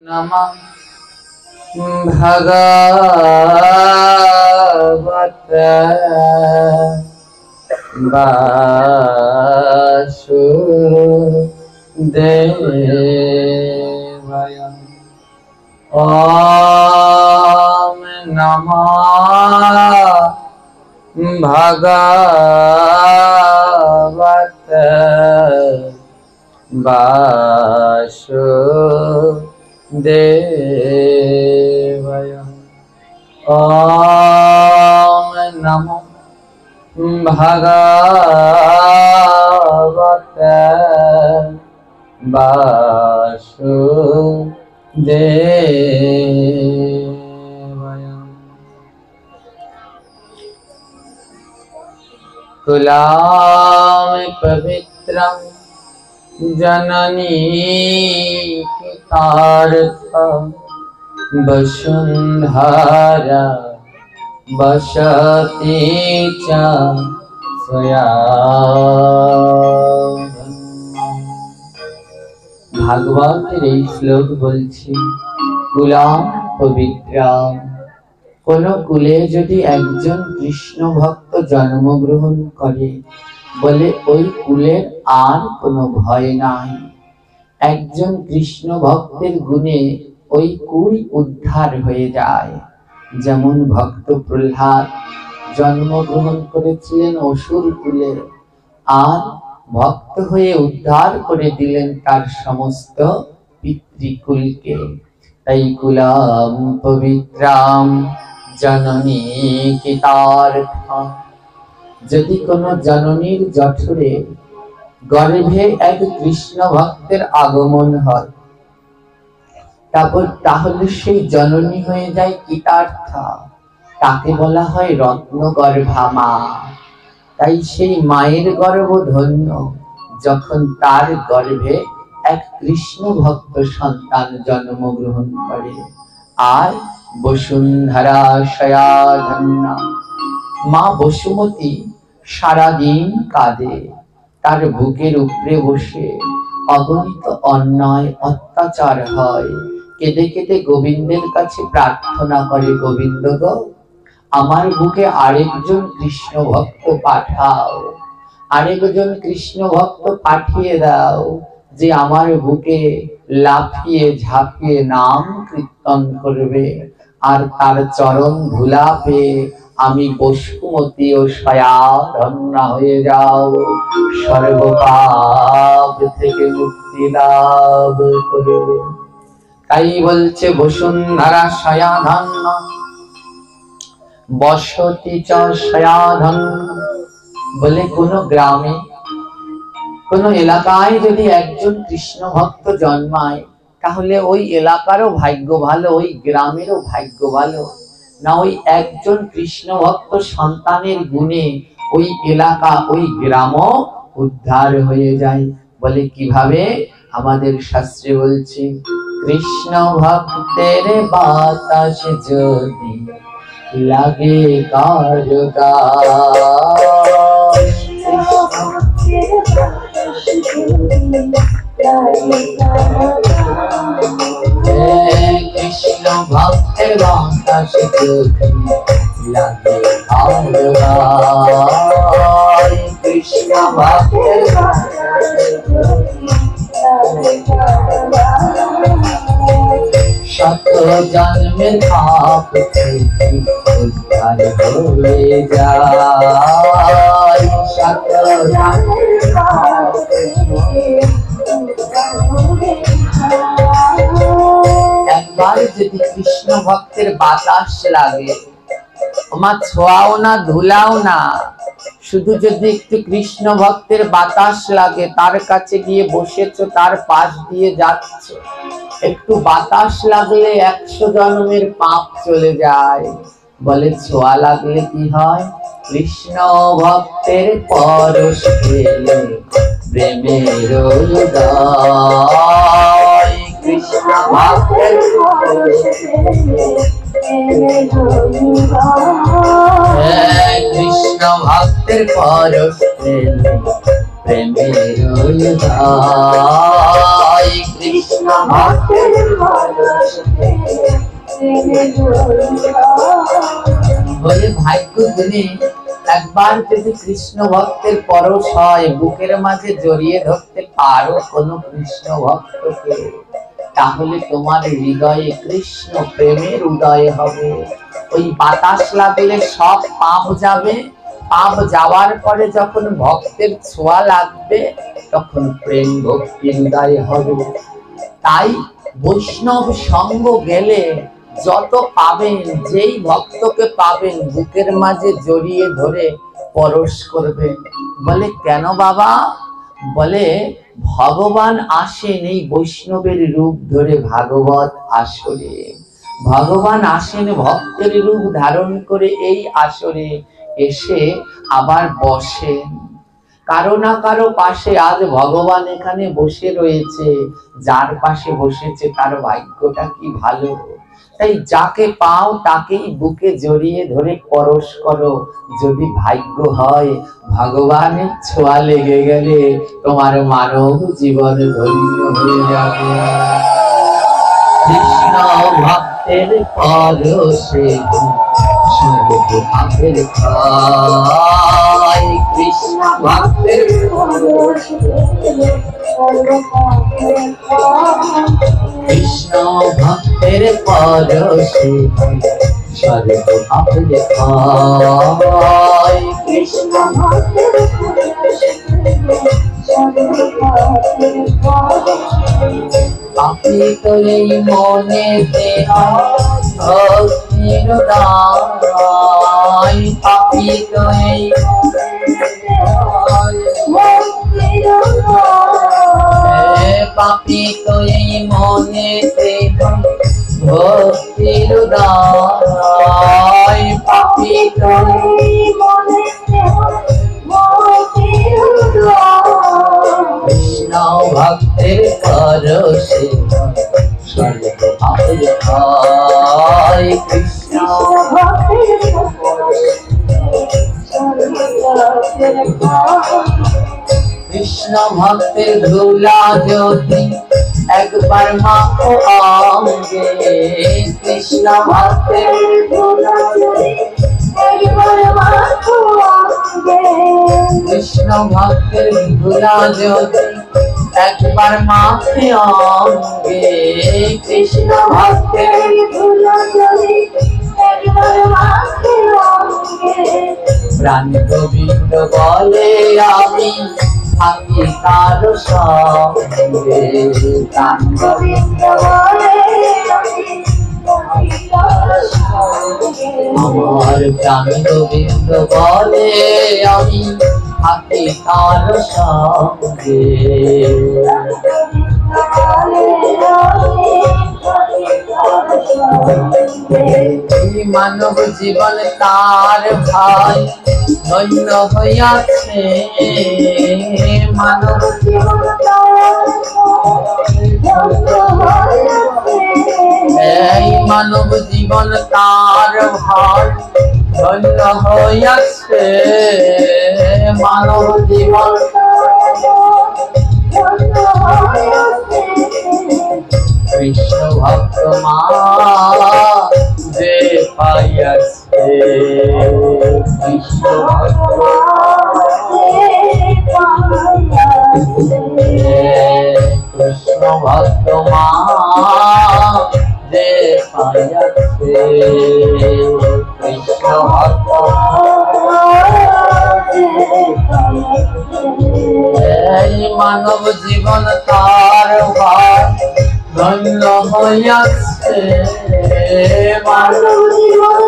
नमः भगवते वासुदेवाय। ॐ नमः भगवते वासुदेवाय। ॐ नमो भगवते वासुदेवाय। कुलाम पवित्रं जननी कितार्थ वसुंधरा बसती च स्वया। भागवतेर এই শ্লোক বলছি কুলাম পবিত্রাম। কোন কুলে যদি একজন কৃষ্ণ ভক্ত জন্মগ্রহণ করে বলে ওই কুলের আর কোনো ভয় নাই। একজন কৃষ্ণ ভক্তের গুণে ওই কুল উদ্ধার হয়ে যায়। যেমন ভক্ত প্রহ্লাদ জন্মগ্রহণ করেছিলেন অসুর কুলে, আর ভক্ত হয়ে উদ্ধার করে দিলেন তার সমস্ত পিতৃকুলকে। তাই কুলাম পবিত্রাম জননী কিতার্থ। যদি কোনো জননীর জঠরে গর্ভে এক কৃষ্ণ ভক্তের আগমন হয় তাহলে সেই জননী হয়ে যায় কৃতার্থা। তাকে বলা হয় রত্নগর্ভা মা। তাই সেই মায়ের গর্ভ ধন্য যখন তার গর্ভে এক কৃষ্ণ ভক্ত সন্তান জন্মগ্রহণ করে। আর বসুন্ধরা শয়াধন্যা, মা বসুমতী সারাদিন কাঁদে। তার বুকের উপরে বসে অগণিত অন্যায় অত্যাচার হয়। কেঁদে কেঁদে গোবিন্দের কাছে প্রার্থনা করে, গোবিন্দ গো, আমার বুকে আরেকজন কৃষ্ণ ভক্ত পাঠাও, আরেকজন কৃষ্ণ ভক্ত পাঠিয়ে দাও, যে আমার বুকে লাফিয়ে ঝাঁপিয়ে নাম কীর্তন করবে। আর তার চরণ ধুলা পেয়ে আমি বসুমতী ও শয়াধন্যা হয়ে যাও, সর্বপাপ থেকে মুক্তি লাভ করব। তাই বলছে বসুন্ধরা শয়াধন্যা বসতি চ শয়াধন্যা। বলে কোন গ্রামে কোন এলাকায় যদি একজন কৃষ্ণ ভক্ত জন্মায় তাহলে ওই এলাকারও ভাগ্য ভালো, ওই গ্রামেরও ভাগ্য ভালো। না ওই একজন কৃষ্ণ ভক্ত সন্তানের গুণে ওই এলাকা ওই গ্রামও উদ্ধার হয়ে যায়। বলে কিভাবে? আমাদের শাস্ত্রে বলছে কৃষ্ণ ভক্তের বাতাস যদি লাগে কারগার, কৃষ্ণ ভক্তের বাতাস যদি লাগে কারগার, কৃষ্ণ ভক্তের শত জন্মের পাপ থেকে উদ্ধার হয়ে যায়। শত জন্মের পাপ একবার যদি কৃষ্ণ ভক্তের বাতাস লাগে, আমার ছোঁয়াও না ধুলাও না, শুধু যদি একটু কৃষ্ণ ভক্তের বাতাস লাগে, তার কাছে গিয়ে বসেছো, তার পাশ দিয়ে যাচ্ছ, একটু বাতাস লাগলে 100 জন্মের পাপ চলে যায়। বলে ছোঁয়া লাগলে কি হয়? কৃষ্ণ ভক্তের পরশ পেলে প্রেমের উদয়, কৃষ্ণ ভক্তের পরশ পেলে কৃষ্ণ ভক্তের পরশ পেলে প্রেমের উদয়, কৃষ্ণ ভক্তের পরশ বলে ভাগ্য গুণে একবার যদি কৃষ্ণ ভক্তের পরশ হয়, বুকের মাঝে জড়িয়ে ধরতে পারো কোন কৃষ্ণ ভক্তকে, তাহলে তোমার হৃদয়ে কৃষ্ণ প্রেমের উদয় হবে। ওই বাতাস লাগলে সব পাপ যাবে, পাপ যাওয়ার পরে যখন ভক্তের ছোঁয়া লাগবে তখন প্রেম ভক্তির উদয় হবে। তাই বৈষ্ণব সঙ্গ গেলে যত পাবেন, যেই ভক্তকে পাবেন বুকের মাঝে জড়িয়ে ধরে পরশ করবেন। বলে কেন বাবা? বলে ভগবান আসেন এই বৈষ্ণবের রূপ ধরে ভাগবত আসরে, ভগবান আসেন ভক্তের রূপ ধারণ করে এই আসরে এসে আবার বসেন কারো না কারো পাশে। আজ ভগবান এখানে বসে রয়েছে, যার পাশে বসেছে তার ভাগ্যটা কি ভালো। তাই যাকে পাও তাকেই বুকে জড়িয়ে ধরে পরশ করো। যদি ভাগ্য হয় ভগবানের ছোঁয়া লেগে গেলে তোমার মানব জীবন ধন্য হয়ে যাবে। কৃষ্ণ ভক্তের পরশে সর্বপাপের ক্ষয়, কৃষ্ণ ভক্তের কৃষ্ণ ভক্তের পরশে সর্বপাপের ক্ষয়, কৃষ্ণ ভক্তের পাপি তো এই মনেতে ভক্তির উদয়, পাপি তো এই পাপি তো এই মনেতে ভক্তির উদয়, পাপি তো এই মনেতে ভক্তির উদয়, কৃষ্ণ ভক্তের পরশে সর্বপাপের ক্ষয়, কৃষ্ণ ভক্তের কৃষ্ণ ভক্তের ধুলা জ্যোতি একবার মাখো অঙ্গে, কৃষ্ণ ভক্তের ধুলা জ্যোতি একবার মাখো অঙ্গে, কৃষ্ণ ভক্তের ধুলা জ্যোতি একবার মাখে অঙ্গে, কৃষ্ণ ভক্তের ধুলা জ্যোতি একবার মাখে অঙ্গে, প্রাণ গোবিন্দ বলে আমি থাকি তার সঙ্গে, প্রাণ গোবিন্দ বলে আমার প্রাণ গোবিন্দ বলে আমি থাকি তার সঙ্গে, মানব জীবন তার ভাই ধন্য হইয়াছে, মানব জীবন এই মানব জীবন তার ভাই ধন্য হইয়াছে, মানব জীবন কৃষ্ণ ভক্ত মা যে পাইয়াছে, কৃষ্ণ ভক্ত কৃষ্ণ ভক্ত মা যে পাইয়াছে, কৃষ্ণ ভক্ত এই মানব জীবন তার ভার ধন্য হইয়াছে, মানব জীবন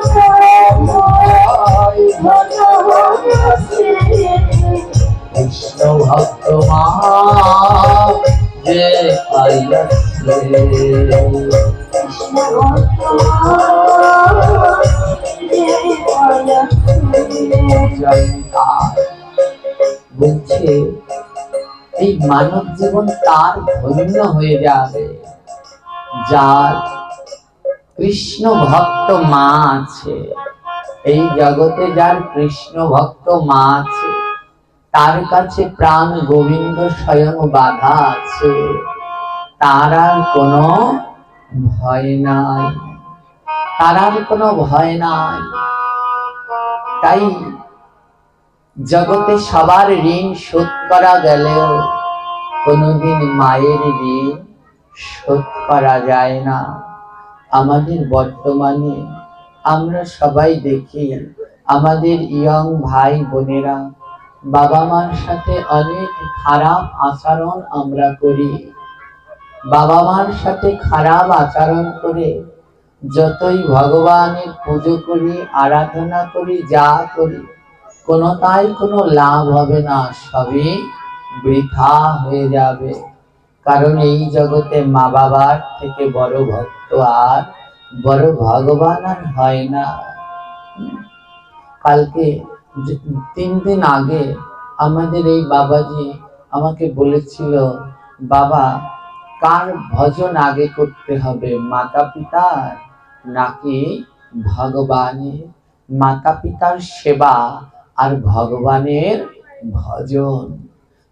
কৃষ্ণ ভক্ত মা যে পাইয়াছে, বলছে এই মানব জীবন তার ধন্য হয়ে যাবে যার কৃষ্ণ ভক্ত মা আছে। এই জগতে যার কৃষ্ণ ভক্ত মা আছে তার কাছে প্রাণ গোবিন্দ স্বয়ং বাধা আছে, তার আর কোনো ভয় নাই, তারার কোনো ভয় নাই। তাই জগতে সবার ঋণ শোধ করা গেলেও কোনোদিন মায়ের ঋণ শোধ করা যায় না। আমাদের বর্তমানে আমরা সবাই দেখি আমাদের ইয়ং ভাই বোনেরা বাবা মার সাথে অনেক খারাপ আচরণ আমরা করি। বাবা মার সাথে খারাপ আচরণ করে যতই ভগবানের পুজো করি, আরাধনা করি, যা করি, কোনোটাই কোনো লাভ হবে না, সবই বৃথা হয়ে যাবে। কারণ এই জগতে মা বাবার থেকে বড় ভক্ত আর বড় ভগবান আর হয় না। কালকে 3 দিন আগে আমাদের এই বাবাজি আমাকে বলেছিল, বাবা কার ভজন আগে করতে হবে, মাতা পিতার নাকি ভগবানের? মাতা পিতার সেবা আর ভগবানের ভজন।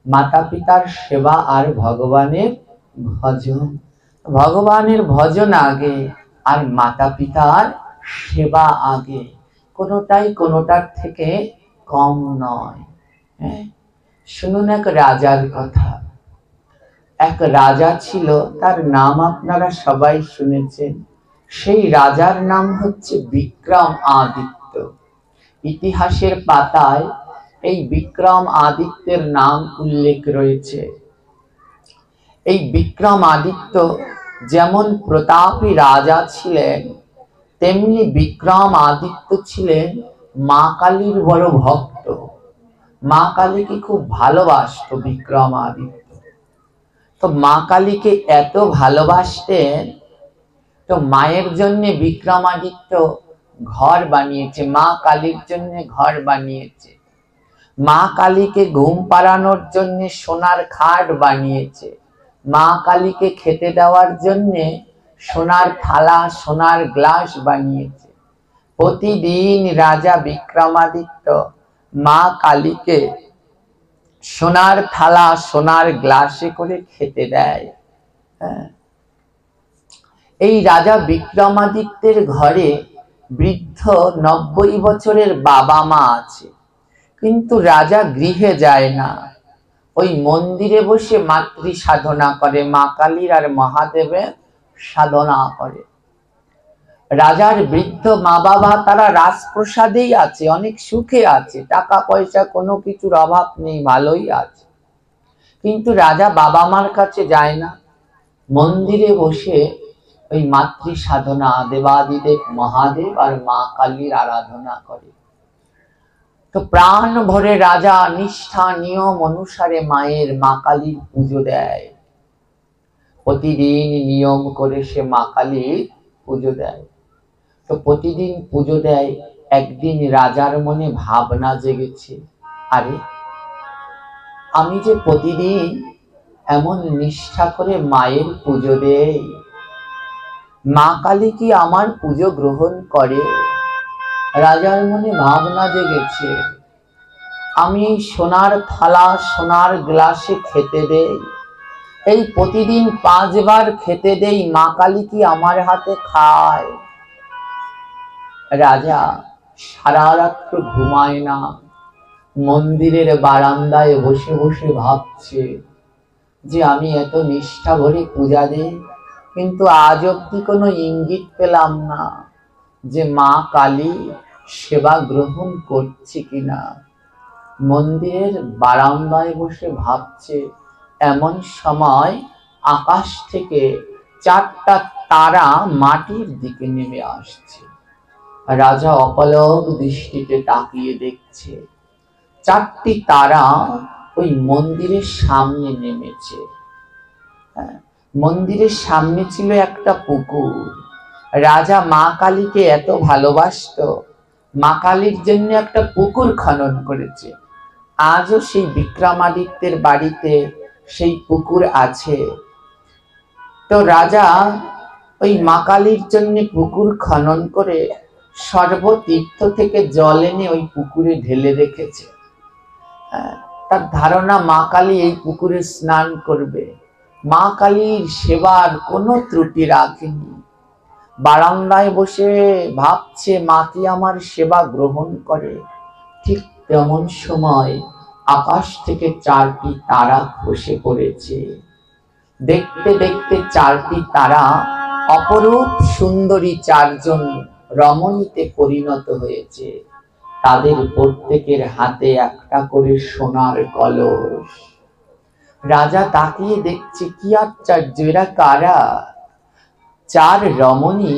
মাতা পিতার সেবা আর ভগবানের ভজন। ভগবানের ভজন আগে আর মাতা পিতার সেবা আগে, কোনোটাই কোনোটার থেকে কম নয়। শুনুন এক রাজার কথা। এক রাজা ছিল, তার নাম আপনারা সবাই শুনেছেন। সেই রাজার নাম হচ্ছে বিক্রম আদিত্য। ইতিহাসের পাতায় এই বিক্রম আদিত্যের নাম উল্লেখ রয়েছে। এই বিক্রম আদিত্য যেমন প্রতাপী রাজা ছিলেন, তেমনি বিক্রম আদিত্য ছিলেন মা কালীর বড় ভক্ত। মা কালীকে খুব ভালোবাসতো বিক্রম আদিত্য। তো মা কালীকে এত ভালোবাসতেন, তো মায়ের জন্য বিক্রমাদিত্য ঘর বানিয়েছে, মা কালীর জন্য ঘর বানিয়েছে। মা কালীকে ঘুম পাড়ানোর জন্য সোনার খাট বানিয়েছে। মা কালীকে খেতে দেওয়ার জন্য সোনার থালা, সোনার গ্লাস বানিয়েছে। প্রতিদিন রাজা বিক্রমাদিত্য মা কালীকে সোনার থালা, সোনার গ্লাসে করে খেতে দেয়। এই রাজা বিক্রমাদিত্যের ঘরে বৃদ্ধ 90 বছরের বাবা মা আছে, কিন্তু রাজা গৃহে যায় না, ওই মন্দিরে বসে মাতৃ সাধনা করে, মা কালীর আর মহাদেবের সাধনা করে। রাজার বৃদ্ধ মা বাবা তারা রাজপ্রসাদেই আছে, অনেক সুখে আছে, টাকা পয়সা কোনো কিছুর অভাব নেই, ভালোই আছে। কিন্তু রাজা বাবা মার কাছে যায় না, মন্দিরে বসে ওই মাতৃ সাধনা, দেবাদিদেব মহাদেব আর মা কালীর আরাধনা করে। তো প্রাণ ভরে রাজা নিষ্ঠা নিয়ম অনুসারে মায়ের, মা কালীর পুজো দেয়। প্রতিদিন নিয়ম করে সে মা কালীর পুজো দেয়। তো প্রতিদিন পুজো দেয়। একদিন রাজার মনে ভাবনা জেগেছে, আরে আমি যে প্রতিদিন এমন নিষ্ঠা করে মায়ের পুজো দেই, মা কালী কি আমার পুজো গ্রহণ করে? রাজার মনে ভাবনা জেগেছে, আমি সোনার থালা, সোনার গ্লাসে খেতে দেই, এই প্রতিদিন 5 বার খেতে দেই, মা কালী কি আমার হাতে খায়? রাজা সারা রাত্র ঘুমায় না, মন্দিরের বারান্দায় বসে বসে ভাবছে যে আমি এত নিষ্ঠা ভরে পূজা দিই, কিন্তু আজ অব্দি কোনো ইঙ্গিত পেলাম না যে মা কালী সেবা গ্রহণ করছে কিনা। মন্দিরের বারান্দায় বসে ভাবছে, এমন সময় আকাশ থেকে 4টা তারা মাটির দিকে নেমে আসছে। রাজা অপলক দৃষ্টিতে তাকিয়ে দেখছে, 4টি তারা ওই মন্দিরের সামনে নেমেছে। মন্দিরের সামনে ছিল একটা পুকুর। রাজা মা কালীকে এত ভালোবাসতো, মা কালীর জন্য একটা পুকুর খনন করেছে। আজও সেই বিক্রমাদিত্যের বাড়িতে সেই পুকুর আছে। তো রাজা ওই মা কালীর জন্য পুকুর খনন করে সর্বতীর্থ থেকে জল এনে ওই পুকুরে ঢেলে রেখেছে। তার ধারণা মা কালী এই পুকুরে স্নান করবে, মা কালীর সেবার কোনো ত্রুটি রাখেনি। বারান্দায় বসে ভাবছে মা কি আমার সেবা গ্রহণ করে। ঠিক তেমন সময় আকাশ থেকে 4টি তারা খসে পড়েছে। দেখতে দেখতে 4টি তারা অপরূপ সুন্দরী 4জন রমণীতে পরিণত হয়েছে। তাদের প্রত্যেকের হাতে একটা করে সোনার কলস। রাজা তাকিয়ে দেখছে, কি আশ্চর্য, এরা কারা? 4 রমণী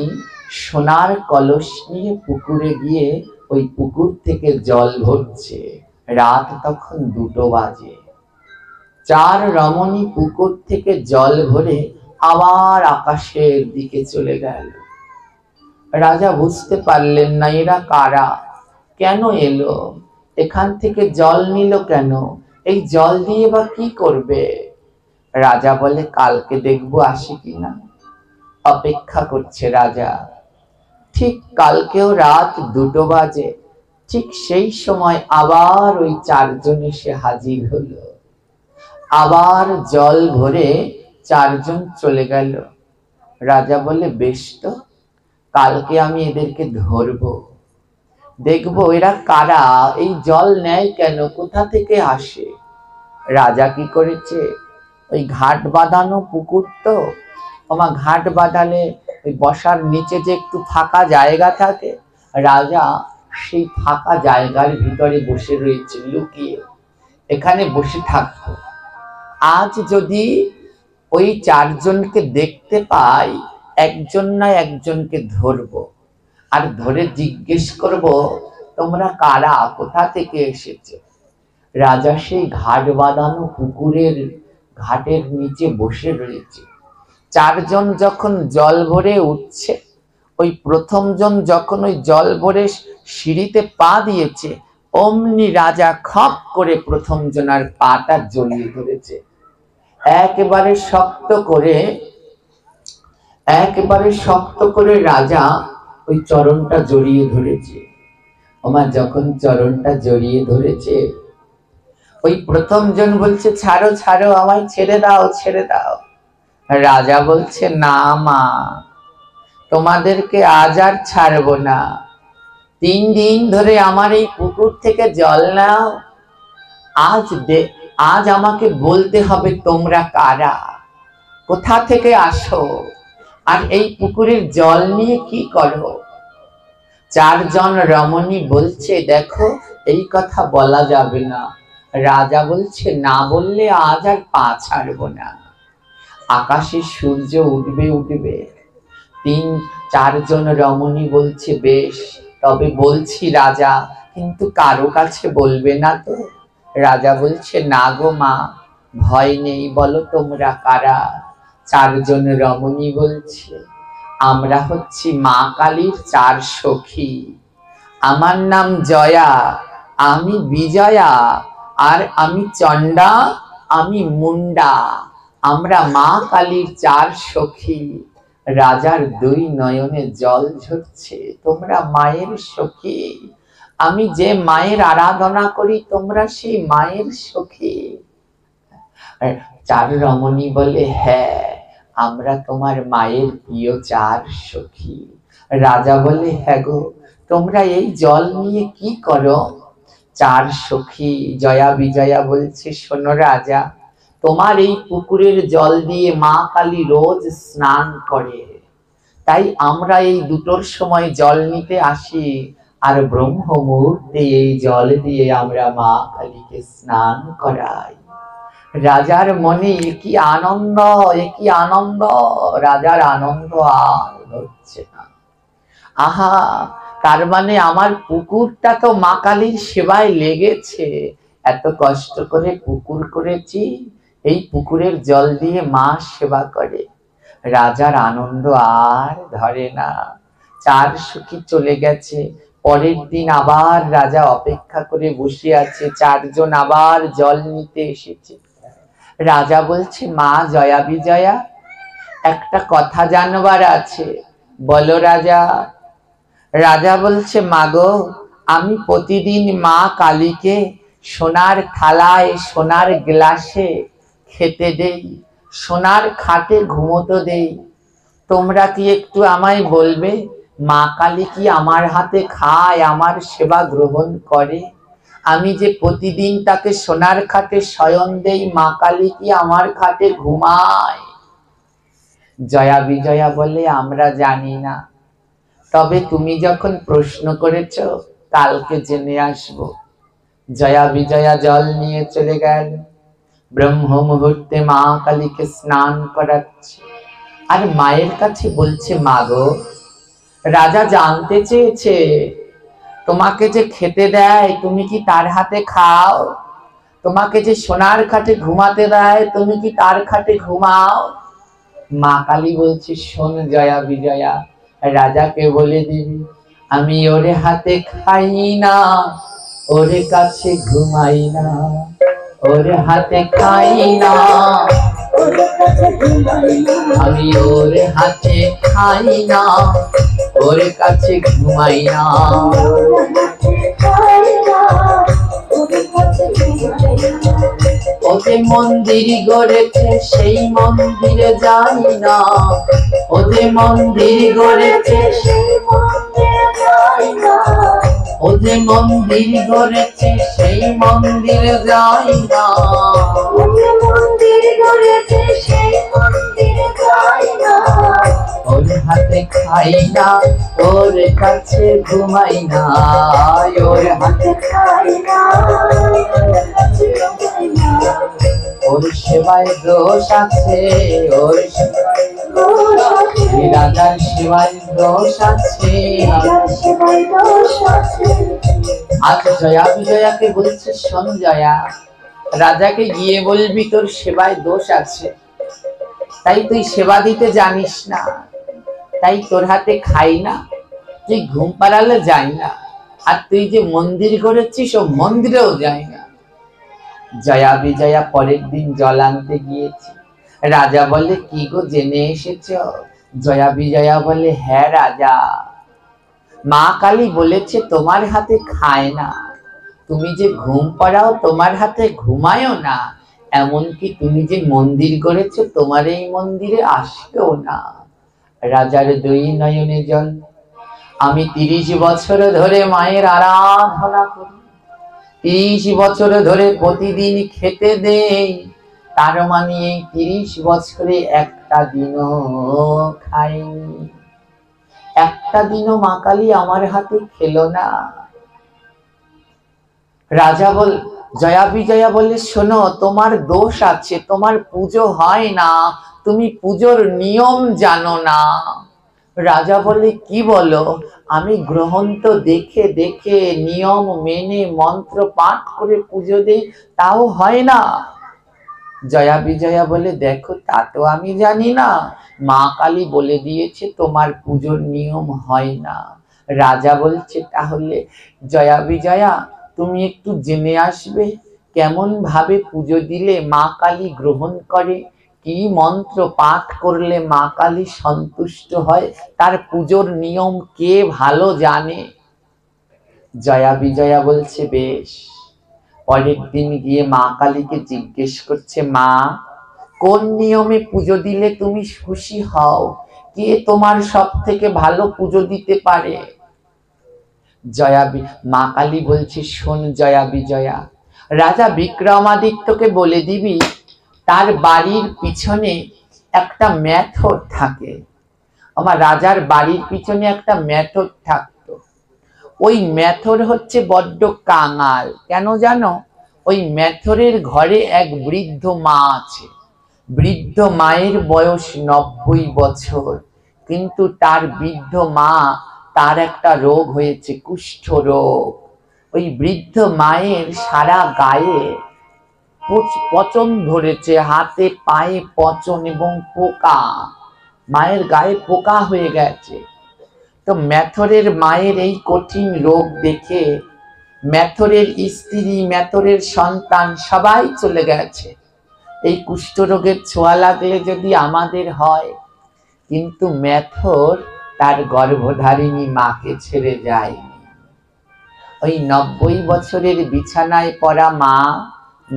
সোনার কলস নিয়ে পুকুরে গিয়ে ওই পুকুর থেকে জল ভরছে। রাত তখন 2টো বাজে। 4 রমণী পুকুর থেকে জল ভরে আবার আকাশের দিকে চলে গেল। রাজা বুঝতে পারলেন না এরা কারা, কেন এলো, এখান থেকে জল নিল কেন, এই জল দিয়ে বা কি করবে? রাজা বলে কালকে দেখবো আসে কিনা। অপেক্ষা করছে রাজা। ঠিক কালকেও রাত 2টো বাজে। ঠিক সেই সময় আবার ওই 4 জন এসে হাজির হলো। আবার জল ভরে 4 জন চলে গেল। রাজা বলে বেশ তো, কালকে আমি এদেরকে ধরবো, দেখবো এরা কারা, এই জল নেয় কেন, কোথা থেকে আসে। রাজা কি করেছে, ওই ঘাট বাঁধানো পুকুর তো, আমার ঘাট বাঁধালে ওই বসার নিচে যে একটু ফাঁকা জায়গা থাকে, রাজা সেই ফাঁকা জায়গার ভিতরে বসে রয়েছে লুকিয়ে, এখানে বসে থাকতো। আজ যদি ওই 4 জনকে দেখতে পাই, একজন না একজনকে ধরবো, আর ধরে জিজ্ঞেস করব তোমরা কারা, কোথা থেকে এসেছে। রাজা সেই ঘাট বাঁধানো পুকুরের ঘাটের নিচে বসে রয়েছে। 4 জন যখন জল ভরে উঠছে, ওই প্রথম জন যখন ওই জল ভরে সিঁড়িতে পা দিয়েছে, অমনি রাজা খপ করে প্রথম জনার পাটা জড়িয়ে ধরেছে। একেবারে শক্ত করে রাজা ওই চরণটা জড়িয়ে ধরেছে। ওমা যখন চরণটা জড়িয়ে ধরেছে, ওই প্রথম জন বলছে ছাড়ো ছাড়ো, আমায় ছেড়ে দাও ছেড়ে দাও। রাজা বলছে না মা, তোমাদেরকে আজ আর ছাড়বো না। 3 দিন ধরে আমার এই পুকুর থেকে জল নাও, আজ আমাকে বলতে হবে তোমরা কারা, কোথা থেকে আসো, আর এই পুকুরের জল নিয়ে কি করো। 4 জন রমণী বলছে দেখো এই কথা বলা যাবে না। রাজা বলছে না বললে আজ আর পা ছাড়বো না। আকাশে সূর্য উঠবে উঠবে। 4 জন রমণী বলছে বেশ, তবে বলছি রাজা, কিন্তু কারো কাছে বলবে না তো। রাজা বলছে না গো মা, ভয় নেই, বলো তোমরা কারা। 4 জন রমণী বলছে আমরা হচ্ছি মা কালীর 4 সখী। আমার নাম জয়া, আমি বিজয়া, আর আমি চণ্ডা, আমি মুন্ডা। আমরা মা কালীর 4 সখী। রাজার 2 নয়নে জল ঝরছে, তোমরা মায়ের সখী, আমি যে মায়ের আরাধনা করি তোমরা সেই মায়ের সখী। 4 রমণী বলে হ্যাঁ, আমরা তোমার মায়ের প্রিয় 4 সখী। রাজা বলে হ্যাঁ গো, তোমরা এই জল নিয়ে কি করো। 4 সখী জয়া বিজয়া বলছে শোনো রাজা, তোমার এই পুকুরের জল দিয়ে মা কালী রোজ স্নান করে, তাই আমরা এই 2টোর সময় জল নিতে আসি, আর ব্রহ্ম মুহূর্তে এই জল দিয়ে আমরা মা কালীকে স্নান করাই। রাজার মনে কি আনন্দ, কি আনন্দ, রাজার আনন্দ আর হচ্ছে না। আহা, তার মানে আমার পুকুরটা তো মা কালীর সেবায় লেগেছে, এত কষ্ট করে পুকুর করেছি, এই পুকুরের জল দিয়ে মা সেবা করে। রাজার আনন্দ আর ধরে না। 4 সখী চলে গেছে। পরের দিন আবার রাজা অপেক্ষা করে বসে আছে, 4 জন আবার জল নিতে এসেছে। রাজা বলছে মা জয়া বিজয়া, একটা কথা জানবার আছে, বলো রাজা। রাজা বলছে মাগো, আমি প্রতিদিন মা কালীকে সোনার থালায় সোনার গ্লাসে খেতে দেই, সোনার খাটে ঘুমোতে দেই, তোমরা কি একটু আমায় বলবে মা কালী কি আমার হাতে খায়, আমার সেবা গ্রহণ করে? আমি যে প্রতিদিন তাকে সোনার খাটে শয়ন দেই, মা কালী কি আমার খাটে ঘুমায়? জয়া বিজয়া বলে আমরা জানি না, তবে তুমি যখন প্রশ্ন করেছ কালকে জেনে আসবো। জয়া বিজয়া জল নিয়ে চলে গেল, ব্রহ্ম মুহূর্তে মা কালীকে স্নান করাচ্ছে। আর মায়ের কাছে বলছে, মা গো, রাজা জানতে চেয়েছে তোমাকে যে খেতে দেয় তুমি কি তার হাতে খাও, তোমাকে যে সোনার খাটে ঘুমাতে দেয় তুমি কি তার খাটে ঘুমাও? মা কালী বলছে, শোন জয়া বিজয়া, রাজাকে বলে দিবি আমি ওর হাতে খাই না, ওর কাছে ঘুমাই না, ওর হাতে খাই না, আমি ওর হাতে খাই না, ওর কাছে ঘুমাই না। ওতে মন্দির গড়েছে সেই মন্দিরে যাই না, ওতে মন্দির গড়েছে সেই মন্দিরে যাই না, ওতে মন্দির গড়েছে সেই মন্দিরে যাই না, ওতে মন্দির গড়েছে সেই মন্দিরে যাই না, ওর হাতে খাই না, ওর কাছে ঘুমাই না, ওর হাতে খাই না, ওর সেবায় দোষ আছে, ওর রাজার সেবায় দোষ আছে। আজ জয়া বিজয়াকে বলছে, শোন জয়া, রাজাকে গিয়ে বলবি তোর সেবায় দোষ আছে, তাই তুই সেবা দিতে জানিস না, তাই তোর হাতে খাই না, তুই ঘুম পাড়ালে যাই না, আর তুই যে মন্দির করেছিস ও মন্দিরেও যাই না। জয়া বিজয়া পরের দিন জল আনতে গিয়েছে। রাজা বলে, কি গো জেনে এসেছ? জয়া বিজয়া বলে, হ্যাঁ রাজা, মা কালী বলেছে তোমার হাতে খায় না, তুমি যে ঘুম পাড়াও তোমার হাতে ঘুমায়ও না, এমনকি তুমি যে মন্দির করেছো তোমার এই মন্দিরে আসবেও না। রাজার দুই নয়নে জল। আমি 30 বছর ধরে মায়ের আরাধনা করি, 30 বছর ধরে প্রতিদিন খেতে দেই, তার মানে এই 30 বছরে একটা দিনও খাইনি, একটা দিনও মা কালী আমার হাতে খেলো না। রাজা বল, জয়া বিজয়া বলে, শোনো, তোমার দোষ আছে, তোমার পুজো হয় না, তুমি পুজোর নিয়ম জানো না। রাজা বলে, কি বলো? আমি গ্রহন্ত দেখে দেখে নিয়ম মেনে মন্ত্র পাঠ করে পুজো দেই, তাও হয় না। জয়া বিজয়া বলে, দেখো, তা তো আমি জানি না, মা কালী বলে দিয়েছে তোমার পুজোর নিয়ম হয় না। রাজা বলছে, তাহলে জয়া বিজয়া তুমি একটু জেনে আসবে কেমন ভাবে পুজো দিলে মা কালী গ্রহণ করে, কি মন্ত্র পাঠ করলে মা কালী সন্তুষ্ট হয়, তার পুজোর নিয়ম কে ভালো জানে। জয়া বিজয়া বলছে, বেশ। পরের দিন গিয়ে মা কালীকে জিজ্ঞেস করছে, মা, কোন নিয়মে পুজো দিলে তুমি খুশি হও, কে তোমার সব থেকে ভালো পুজো দিতে পারে? মা কালী বলছে, শোন জয়া বিজয়া, রাজা বিক্রমাদিত্যকে বলে দিবি তার বাড়ির পিছনে একটা মেথর থাকে। আমার রাজার বাড়ির পিছনে একটা মেথর থাকতো, ওই মেথর হচ্ছে বড্ড কাঙাল। কেন জানো? ওই মেথরের ঘরে এক বৃদ্ধ মা আছে, বৃদ্ধ মায়ের বয়স 90 বছর, কিন্তু তার বৃদ্ধ মা, তার একটা রোগ হয়েছে, কুষ্ঠ রোগ। ওই বৃদ্ধ মায়ের সারা গায়ে পচন ধরেছে, হাতে পায়ে পচন এবং পোকা, মায়ের গায়ে পোকা হয়ে গেছে। তো মেথরের মায়ের এই কঠিন রোগ দেখে মেথরের স্ত্রী, মেথরের সন্তান সবাই চলে গেছে। এই কুষ্ঠরোগের ছোঁয়া লাগলে যদি আমাদের হয়, কিন্তু মেথর তার গর্ভধারিণী মাকে ছেড়ে যায়নি। ওই 90 বছরের বিছানায় পড়া মা,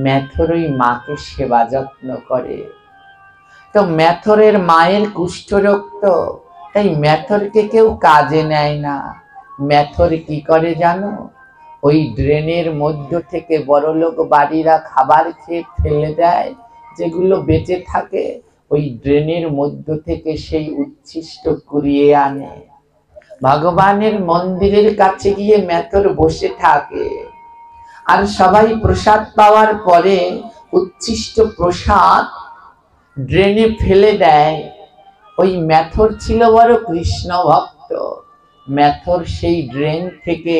মেথর ওই মাকে সেবা যত্ন করে। তো মেথরের মায়ের কুষ্ঠরোগ, তো তাই মেথরকে কেউ কাজে নেয় না। মেথর কি করে জানো? ওই ড্রেনের মধ্য থেকে বড়লোক বাড়িরা খাবার খেয়ে ফেলে দেয়, যেগুলো বেঁচে থাকে ওই ড্রেনের মধ্য থেকে সেই উচ্ছিষ্ট কুড়িয়ে আনে। ভগবানের মন্দিরের কাছে গিয়ে মেথর বসে থাকে, আর সবাই প্রসাদ পাওয়ার পরে উচ্ছিষ্ট প্রসাদ ড্রেনে ফেলে দেয়। ওই মেথর ছিল বড় কৃষ্ণ ভক্ত। মেথর সেই ড্রেন থেকে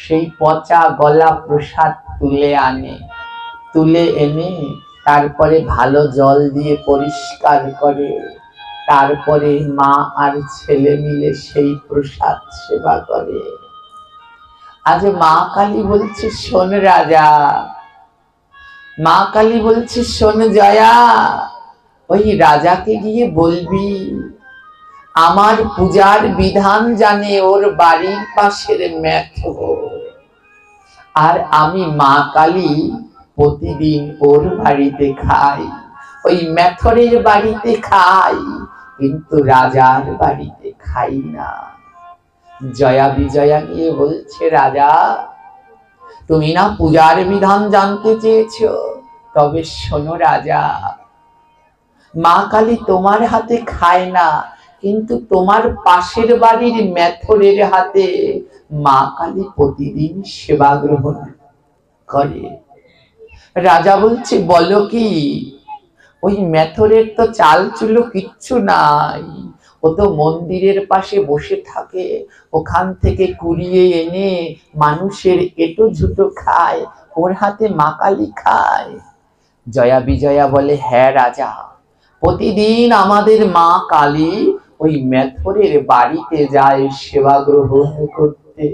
সেই পচা গলা প্রসাদ তুলে আনে, তুলে এনে তারপরে ভালো জল দিয়ে পরিষ্কার করে, তারপরে মা আর ছেলে মিলে সেই প্রসাদ সেবা করে। আজ মা কালী বলছে, শোন রাজা, মা কালী বলছে, শোন জয়া, ওই রাজাকে গিয়ে বলবি আমার পূজার বিধান জানে ওর বাড়ির পাশের মেথর, আর আমি মা কালী প্রতিদিন ওর বাড়িতে খাই, ওই মেথরের বাড়িতে খাই, কিন্তু রাজার বাড়িতে খাই না। জয়া বিজয়া গিয়ে বলছে, রাজা তুমি না পূজার বিধান জানতে চেয়েছো, তবে শোনো রাজা, মা কালী তোমার হাতে খায় না, কিন্তু তোমার পাশের বাড়ির মেথরের হাতে মা কালী প্রতিদিন সেবা গ্রহণ করে। রাজা বলছে, বলো কি? ওই মেথরের তো চাল চুলো কিচ্ছু নাই, ও তো মন্দিরের পাশে বসে থাকে, ওখান থেকে কুড়িয়ে এনে মানুষের এটো ঝুটো খায়, ওর হাতে মা কালী খায়। জয়া বিজয়া বলে, হ্যাঁ রাজা, প্রতিদিন আমাদের মা কালী ওই মেথরের বাড়িতে যায় সেবা গ্রহণ করতে।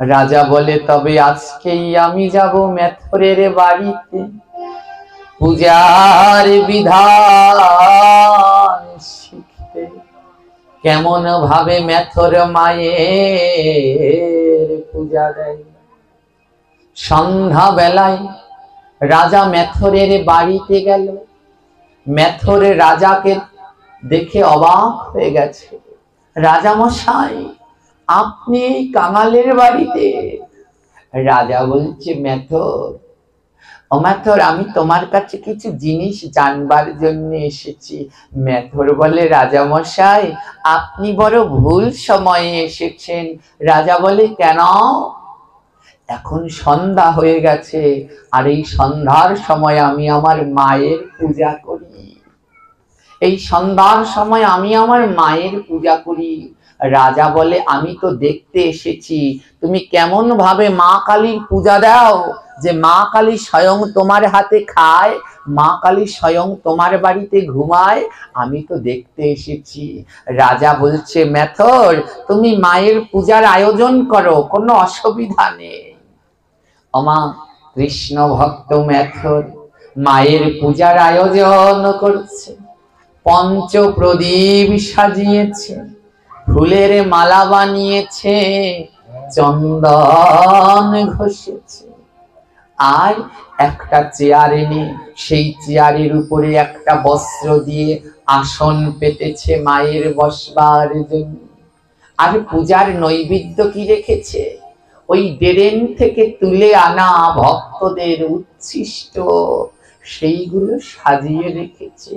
রাজা বলে, তবে আজকেই আমি যাব মেথরের বাড়িতে পূজার বিধান শিখতে, কেমন ভাবে মেথর মায়ের পূজা দেয়। সন্ধ্যা বেলায় রাজা মেথরের বাড়িতে গেল। মেথর রাজাকে দেখে অবাক হয়ে গেছে। রাজা মশাই, আপনি এই কাঙালের বাড়িতে? রাজা বলছে, মেথর, ও মেথর, আমি তোমার কাছে কিছু জিনিস জানবার জন্য এসেছি। মেথর বলে, রাজা মশাই, আপনি বড় ভুল সময়ে এসেছেন। রাজা বলে, কেন? এখন সন্ধ্যা হয়ে গেছে, আর এই সন্ধ্যার সময় আমি আমার মায়ের পূজা করি। এই সন্ধ্যার সময় আমি আমার মায়ের পূজা করি। রাজা বলে, আমি তো দেখতে এসেছি তুমি কেমন ভাবে মা কালীর পূজা দাও, যে মা কালী স্বয়ং তোমার হাতে খায়, মা কালী স্বয়ং তোমার বাড়িতে ঘুমায়, আমি তো দেখতে এসেছি। রাজা বলছে, মেথর, তুমি মায়ের পূজার আয়োজন করো, কোনো অসুবিধা নেই। ওমা কৃষ্ণ ভক্ত মেথর মায়ের পূজার আয়োজন করছে, পঞ্চ প্রদীপ সাজিয়েছে, ফুলের মালা বানিয়েছে, চন্দন ঘষেছে, আর একটা চেয়ার এনে সেই চেয়ারের উপরে একটা বস্ত্র দিয়ে আসন পেতেছে মায়ের বসবার জন্য। আর পূজার নৈবেদ্য কি রেখেছে? ওই ড্রেন থেকে তুলে আনা ভক্তদের উচ্ছিষ্ট সেইগুলো সাজিয়ে রেখেছে।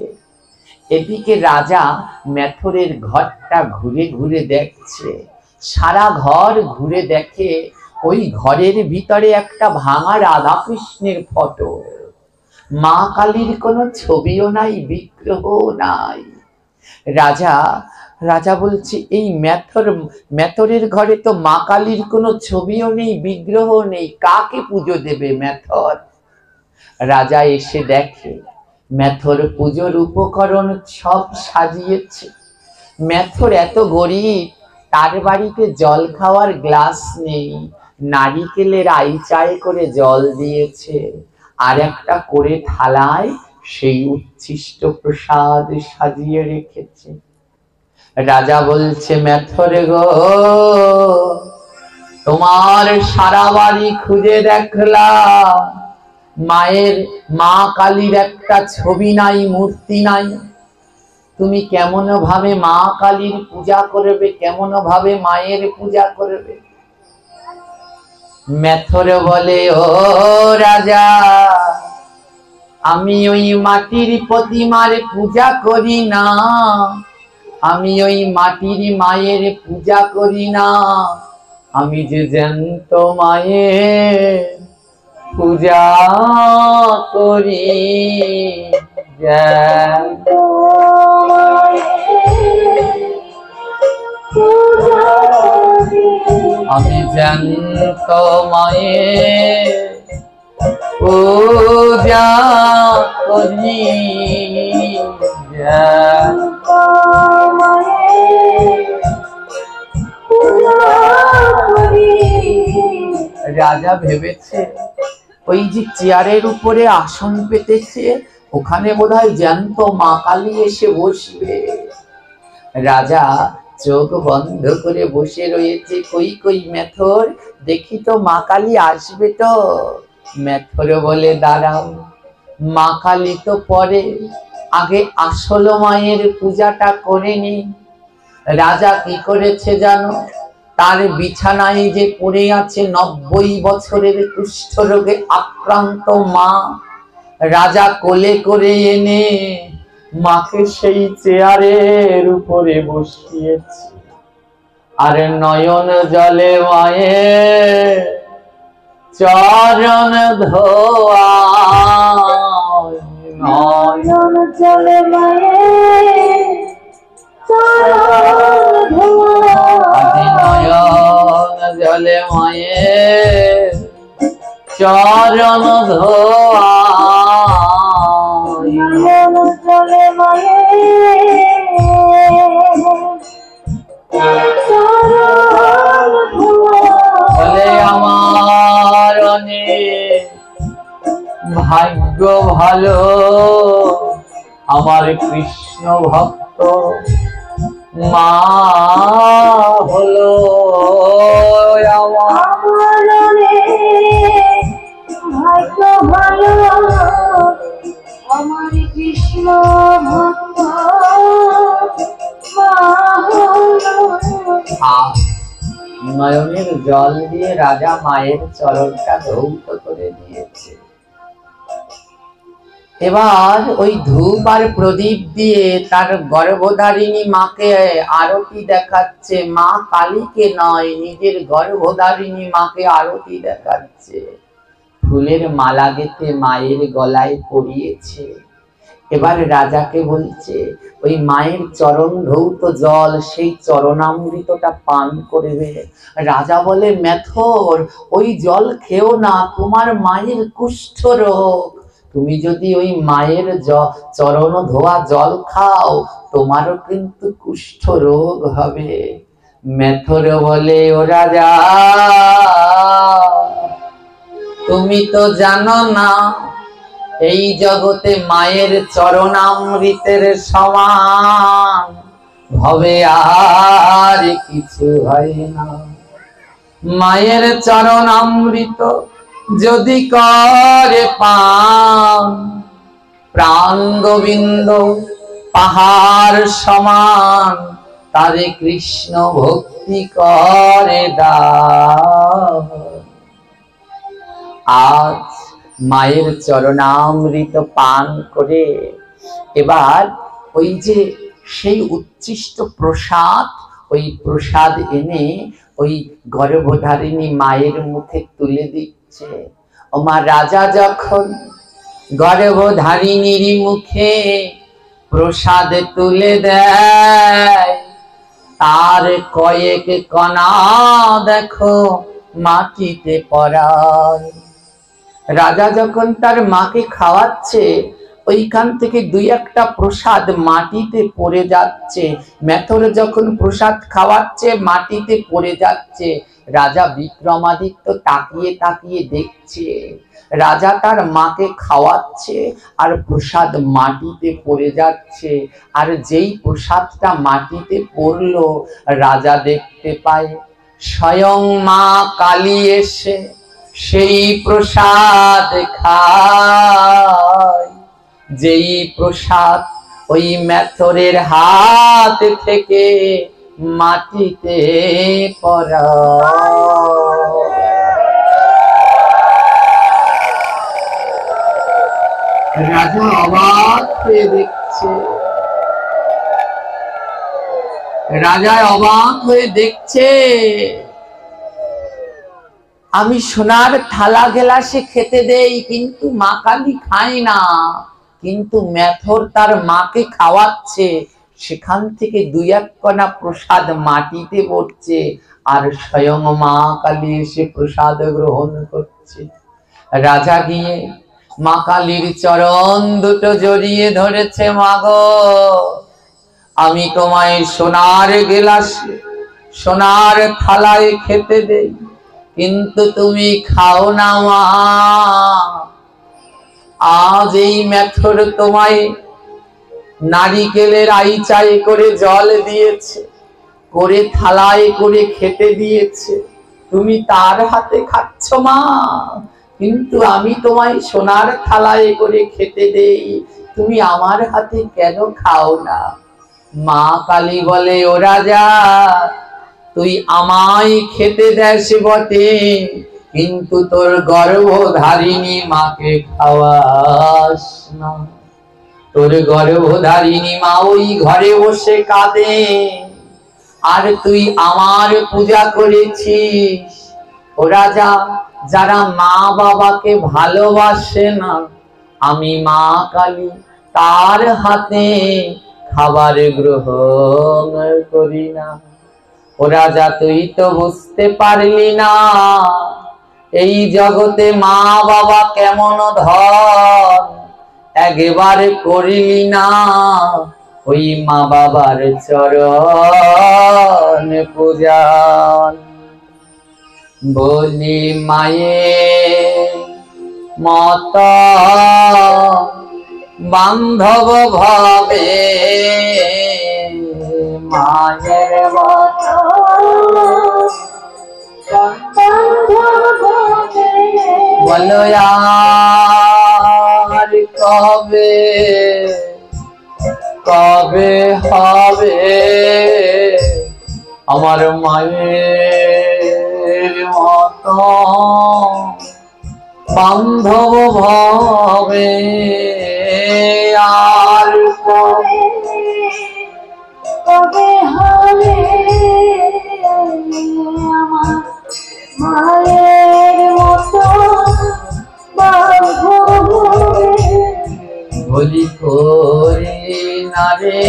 এদিকে রাজা মেথরের ঘরটা ঘুরে ঘুরে দেখছে, সারা ঘর ঘুরে দেখে ওই ঘরের ভিতরে একটা ভাঙা রাধা কৃষ্ণের ফটো, মা কালীর কোনো ছবিও নাই, বিগ্রহও নাই। রাজা বলছে, এই মেথরের ঘরে তো মা কালীর কোনো ছবিও নেই, বিগ্রহ নেই, কাকে পুজো দেবে মেথর? রাজা এসে দেখে মেথর পুজোর উপকরণ সব সাজিয়েছে। মেথর এত গরিব, তার বাড়িতে জল খাওয়ার গ্লাস নেই, নারিকেলের আইচায় করে জল দিয়েছে, আর একটা করে থালায় সেই উচ্ছিষ্ট প্রসাদ সাজিয়ে রেখেছে। রাজা বলছে, মেথর গো, তোমার সারা বাড়ি খুঁজে দেখলাম, মায়ের, মা কালীর একটা ছবি নাই, মূর্তি নাই, তুমি কেমন ভাবে মা কালীর পূজা করবে, কেমন ভাবে মায়ের পূজা করবে? মেথর বলে, ও রাজা, আমি ওই মাটির প্রতিমার পূজা করি না, আমি ওই মাটির মায়ের পূজা করি না, আমি যে জ্যান্ত মায়ের পূজা করি। জ্যান্ত আমি জ্যান্ত মায়ের পূজা করি। রাজা ভেবেছে ওই যে চেয়ারের উপরে আসন পেতেছে ওখানে বোধহয় জ্যান্ত মা কালী এসে বসবে। রাজা চোখ বন্ধ করে বসে রয়েছে, কই কই মেথর, দেখি তো মা কালী আসবে তো। মেথর বলে, দাঁড়াও, মা কালী তো পরে, আগে আসল মায়ের পূজাটা করে নি। রাজা কি করেছে জানো? তার বিছানায় যে পড়ে আছে 90 বছরের কুষ্ঠ রোগে আক্রান্ত মা, রাজা কোলে করে এনে মাকে সেই চেয়ারের উপরে বসিয়েছে। আর নয়ন জলে মায়ের চরণ ধোয়া, নয়ন জলে মায়ের চরণ ধোয়া, নয়ন জলে মায়ের চরণ ধোয়া, নয়ন জলে মায়ের চরণ ধোয়া। বলে আমার অনেক ভাগ্য ভালো, আমার কৃষ্ণ ভক্ত মা হলো। আমার অনেক ভাগ্য ভালো, আমার কৃষ্ণ ভক্ত মা হলো। নয়নের জল দিয়ে রাজা মায়ের চরণটা ধৌত করে দিয়েছে। এবার ওই ধূপ আর প্রদীপ দিয়ে তার গর্ভধারিণী মাকে আরতি দেখাচ্ছে, মা কালীকে নয়, নিজের গর্ভধারিণী মাকে আরতি দেখাচ্ছে। ফুলের মালা গেঁথে মায়ের গলায় পরিয়েছে। এবার রাজাকে বলছে ওই মায়ের চরণ ধৌত জল, সেই চরণামৃতটা পান করবে। রাজা বলে, মেথর, ওই জল খেও না, তোমার মায়ের কুষ্ঠ রোগ, তুমি যদি ওই মায়ের চরণ ধোয়া জল খাও তোমারও কিন্তু কুষ্ঠ রোগ হবে। মেথর বলে, ও রাজা, তুমি তো জানো না এই জগতে মায়ের চরণামৃতের সমান ভবে আর কিছু হয় না। মায়ের চরণামৃত যদি করে পান, প্রাণ গোবিন্দ পাহাড় সমান, তারে কৃষ্ণ ভক্তি করে দাও। আজ মায়ের চরণামৃত পান করে এবার ওই যে সেই উচ্ছিষ্ট প্রসাদ, ওই প্রসাদ এনে ওই গর্ভধারিণী মায়ের মুখে তুলে দিচ্ছে। ও মা, রাজা যখন গর্ভধারিণীর মুখে প্রসাদ তুলে দেয়, তার কয়েক কণা দেখো মাটিতে পড়ার। রাজা যখন তার মাকে খাওয়াচ্ছে, ওইখান থেকে দুই একটা প্রসাদ মাটিতে পড়ে যাচ্ছে। মেথর যখন প্রসাদ খাওয়াচ্ছে মাটিতে পড়ে যাচ্ছে। রাজা বিক্রমাদিত্য তাকিয়ে তাকিয়ে দেখছে, রাজা তার মাকে খাওয়াচ্ছে আর প্রসাদ মাটিতে পড়ে যাচ্ছে। আর যেই প্রসাদটা মাটিতে পড়লো, রাজা দেখতে পায় স্বয়ং মা কালী এসে সেই প্রসাদ খায়, যেই প্রসাদ ওই মেথরের হাত থেকে মাটিতে পড়া। রাজা অবাক হয়ে দেখছে, রাজা অবাক হয়ে দেখছে, আমি সোনার থালা গেলাসে খেতে দেই, কিন্তু মা কালী খায় না। কিন্তু মেথর তার মাকে খাওয়াচ্ছে, সেখান থেকে দুই এক কণা প্রসাদ মাটিতে পড়ছে, আর স্বয়ং মা কালী এসে প্রসাদ গ্রহণ করছে। রাজা গিয়ে মা কালীর চরণ দুটো জড়িয়ে ধরেছে, মাগো আমি তোমায় সোনার গেলাসে সোনার থালায় খেতে দেই, কিন্তু তুমি খাও না মা। আজ এই মেথর তোমায় নারিকেলের আইচায় করে জল দিয়েছে, করে থালায় করে খেতে দিয়েছে, তুমি তার হাতে খাচ্ছ মা, কিন্তু আমি তোমায় সোনার থালায় করে খেতে দেই, তুমি আমার হাতে কেন খাও না? মা কালী বলে, ও রাজা তুই আমায় খেতে দেস বটে, কিন্তু তোর গর্ভধারিণী মাকে খাওয়াস না। তোর গর্ভধারিণী মা ওই ঘরে বসে কাঁদে, আর তুই আমার পূজা করেছিস। ও রাজা, যারা মা বাবাকে ভালোবাসে না, আমি মা কালী তার হাতে খাবার গ্রহণ করি না। ও রাজা, তুই তো বুঝতে পারলি না এই জগতে মা বাবা কেমন ধন, একবার করিলি না ওই মা বাবার চরণ পূজন। বলি মায়ের মত বান্ধব ভাবে, মায়ের মত বলো আর কবে কবে হবে আমার মায়ের মত বান্ধব ভাবে, আর কবে হবে আমার মায়ের মতো বান্ধব? বলি করি না রে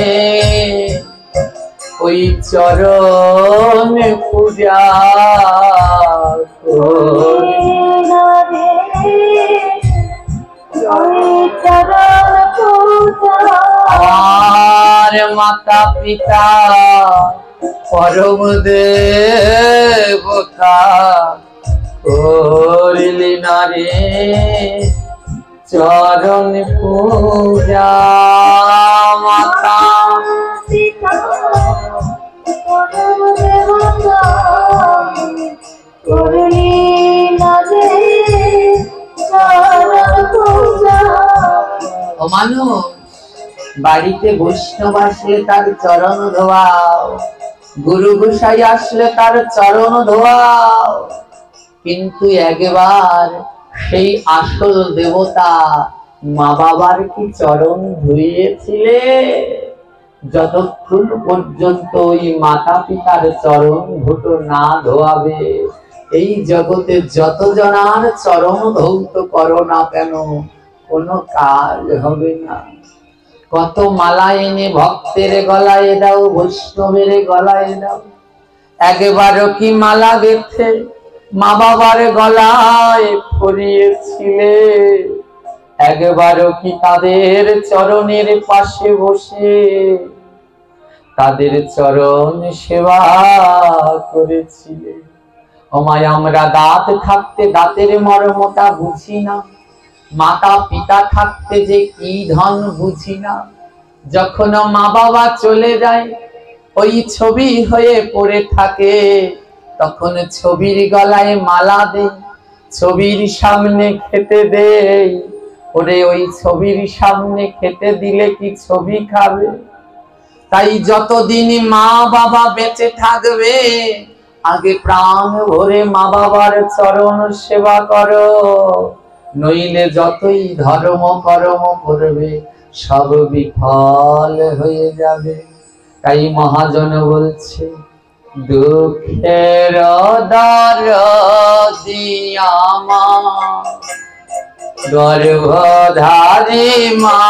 ওই চরণ পূজা করি না রে ওই চরণ পূজা। আর মাতা পিতা পরম দেবতা করিলি না রে চরণ পূজা। মাতা পিতা পরম দেবতা করলি না রে চরণ পূজা। ও মানুষ, বাড়িতে বৈষ্ণব আসলে তার চরণ ধোয়াও, গুরু গোসাই আসলে তার চরণ ধোয়াও, কিন্তু একবার সেই আসল দেবতা মা বাবার কি চরণ ধুইয়েছিলে? যতক্ষণ পর্যন্ত ওই মাতা পিতার চরণ দুটো না ধোয়াবে, এই জগতে যত জনার চরণ ধৌত করো না কেন, কোনো কাজ হবে না। কত মালা এনে ভক্তের গলায় দাও, বৈষ্ণবের গলায় দাও, একবারও কি মালা গেথে মা বাবার গলায় পরিয়েছিলে? একবারও কি তাদের চরণের পাশে বসে তাদের চরণ সেবা করেছিলে? ওমায় আমরা দাঁত থাকতে দাঁতের মর্মটা বুঝি না, মাতা পিতা থাকতে যে কি ধন বুঝি না। যখন মা বাবা চলে যায়, ওই ছবি হয়ে পড়ে থাকে, তখন ছবির গলায় মালা দেই, ছবির সামনে খেতে দেই, ওরে ওই ছবির সামনে খেতে দিলে কি ছবি খাবে? তাই যতদিন মা বাবা বেঁচে থাকবে আগে প্রাণ ভরে মা বাবার চরণ সেবা করো, নইলে যতই ধর্ম কর্ম করবে সব বিফল হয়ে যাবে। তাই মহাজন বলছে, দুঃখের দরদি আমার গর্ভধারী মা,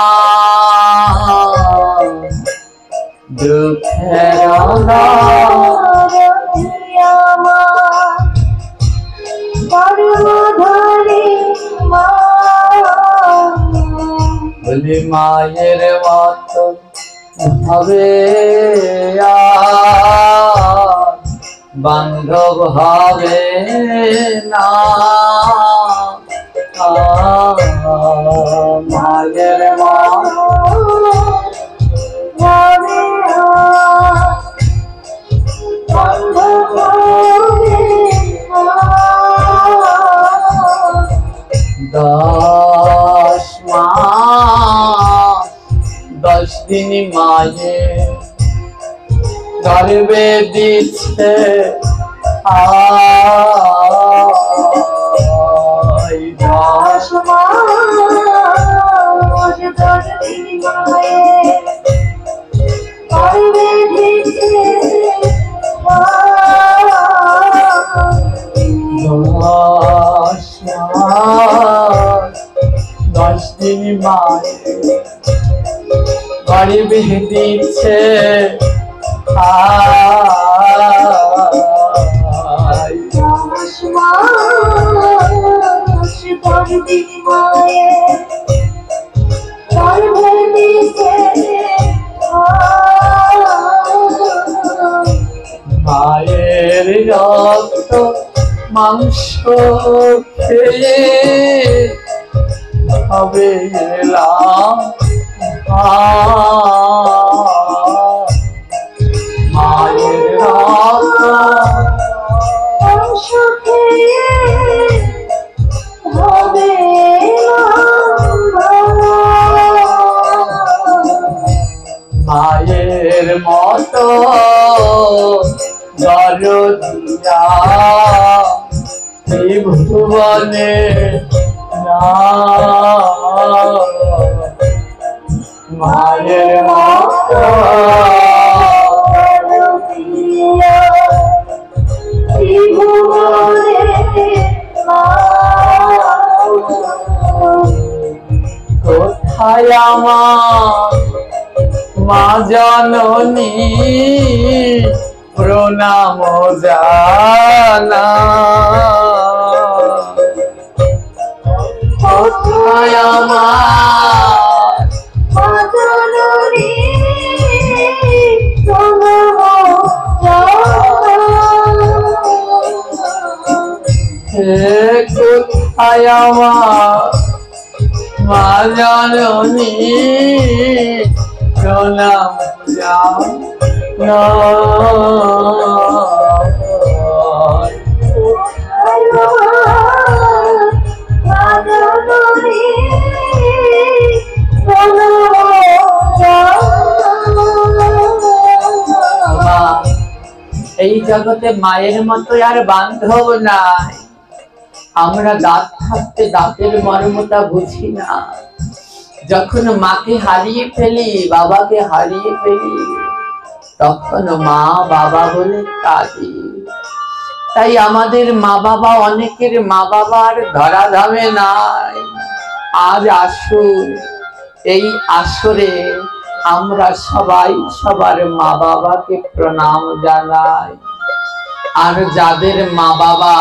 দুঃখের দরদি আমার গর্ভধারী মা, বলি মায়ের মতো হবে আর বান্ধব হবে না, মায়ের মতো হবে বান্ধব হবে না। 10 মাস 10 দিন মায়ে গর্ভে দিচ্ছে, 10 মাস 10 দিন মায়ে গর্ভে দিচ্ছে, 10 দিন মায়ে গর্ভে দিচ্ছে, 10 মাস 10 দিন মায়ে গর্ভে দিচ্ছে, মায়ের রক্ত মাংস খেয়ে হবে এলাম, মায়ের রক্ত মাংস খেয়ে হবে মায়ের মতো দরদিয়া ত্রিভুবনে না, মায়ের মতো কোথায় আমার মা জননী প্রণাম জানা, কোথায় আমার কোথায় আমার মা জননী প্রণাম জানা, এই জগতে মায়ের মতো আর বান্ধব নাই। আমরা দাঁত থাকতে দাঁতের মর্মতা বুঝি না, যখন মাকে হারিয়ে ফেলি বাবাকে হারিয়ে ফেলি তখন মা বাবা বলে কাঁদি। তাই আমাদের মা বাবা, অনেকের মা বাবার ধরাধামে নাই। আজ আসুন এই আসরে আমরা সবাই সবার মা বাবাকে প্রণাম জানাই। আর যাদের মা বাবা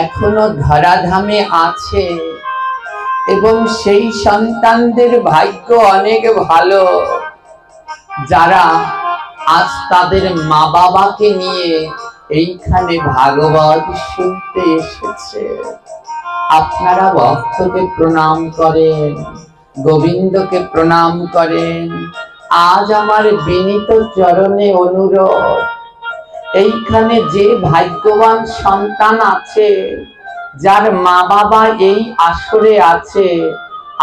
এখনো ধরাধামে আছে এবং সেই সন্তানদের ভাগ্য অনেক ভালো, যারা আজ তাদের মা বাবাকে নিয়ে এইখানে ভাগবত শুনতে এসেছে। আপনারা ভক্তকে প্রণাম করেন, গোবিন্দকে প্রণাম করেন। আজ আমার বিনীত চরণে অনুরোধ, এইখানে যে ভাগ্যবান সন্তান আছে যার মা বাবা এই আসরে আছে,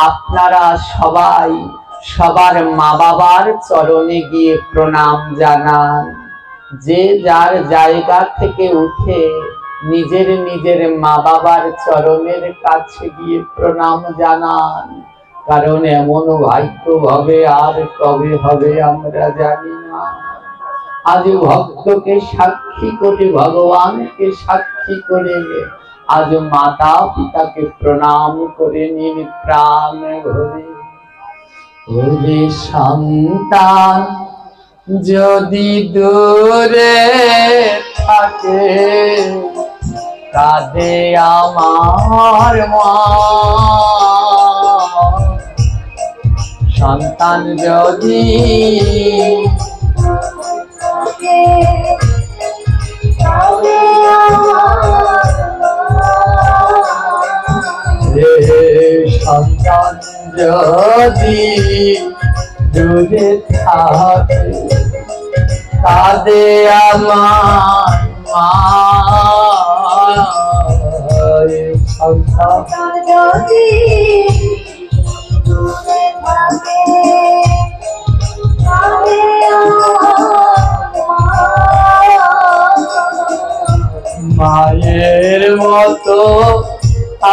আপনারা সবাই সবার মা বাবার চরণে গিয়ে প্রণাম জানান। যে যার জায়গা থেকে উঠে নিজের নিজের মা বাবার চরণের কাছে গিয়ে প্রণাম জানান। কারণ এমন ভাগ্য হবে আর কবে হবে আমরা জানি না। আজ ভক্তকে সাক্ষী করে, ভগবানকে সাক্ষী করে আজ মাতা পিতাকে প্রণাম করে নিন প্রাণ ভরে। ওরে সন্তান যদি দূরে থাকে, কাঁদে আমার মা। সন্তান যদি সন্তান যদি দূরে থাকে, কাঁদে আমার মা। সন্তান যদি দূরে থাকে, কাঁদে আমার মা। মায়ের মতো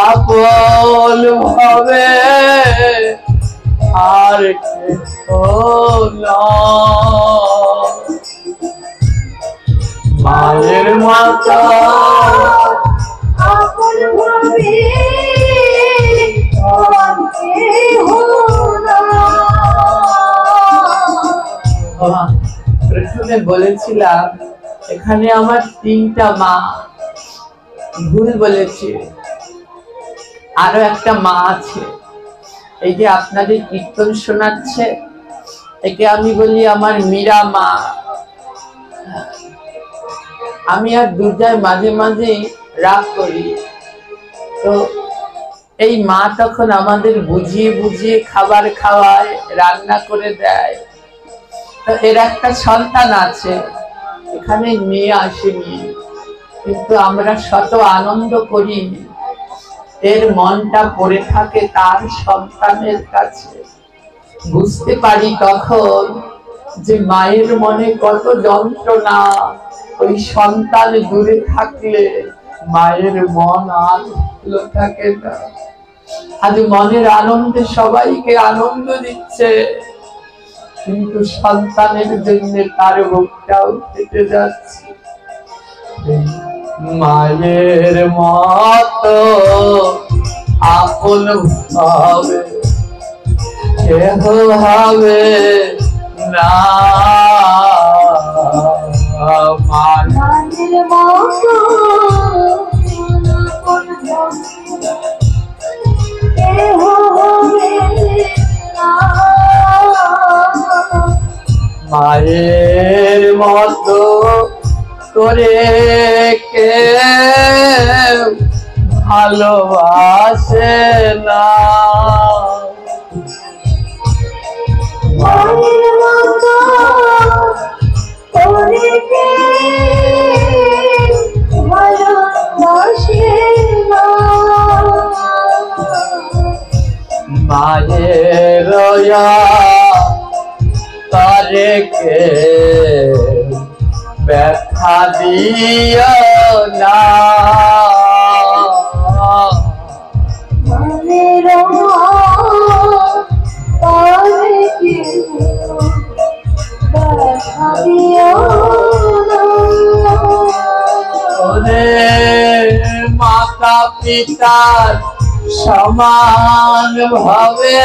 আপন ভাবে আর কেউ নয়। মায়ের মতো আপন ভাবে আর কেহ নয়। প্রথমে বলেছিলাম এখানে আমার 3টা মা, ভুল বলেছি, আরো একটা মা আছে। এই যে আপনাদের কীর্তন শোনাচ্ছে, একে আমি বলি আমার মীরা মা। আমি আর দুর্গায় মাঝে মাঝে রাগ করি, তো এই মা তখন আমাদের বুঝিয়ে বুঝিয়ে খাবার খাওয়ায়, রান্না করে দেয়। তো এর একটা সন্তান আছে, এখানে মেয়ে আসেনি, কিন্তু আমরা শত আনন্দ করি। এর মনটা পড়ে থাকে তার সন্তানের কাছে। বুঝতে পারি তখন যে মায়ের মনে কত যন্ত্রণা। ওই সন্তান দূরে থাকলে মায়ের মন আর ভালো থাকে না। আজ মনের আনন্দে সবাইকে আনন্দ দিচ্ছে, কিন্তু সন্তানের জন্য তার বুকটাও কেটে যাচ্ছে। মায়ের মতো আপন ভাবে কেহ হবে না। মায়ের মতো আপন ভাবে কেহ হবে না। মায়ের মতো করে কেউ ভালোবাসে না। মায়ের মতো করে কেউ ভালোবাসে না। মায়ের তারে কে ব্যথা দিও না। মায়ের তারে কেউ ব্যথা দিও না। ওরে মাতা পিতার সমান ভাবে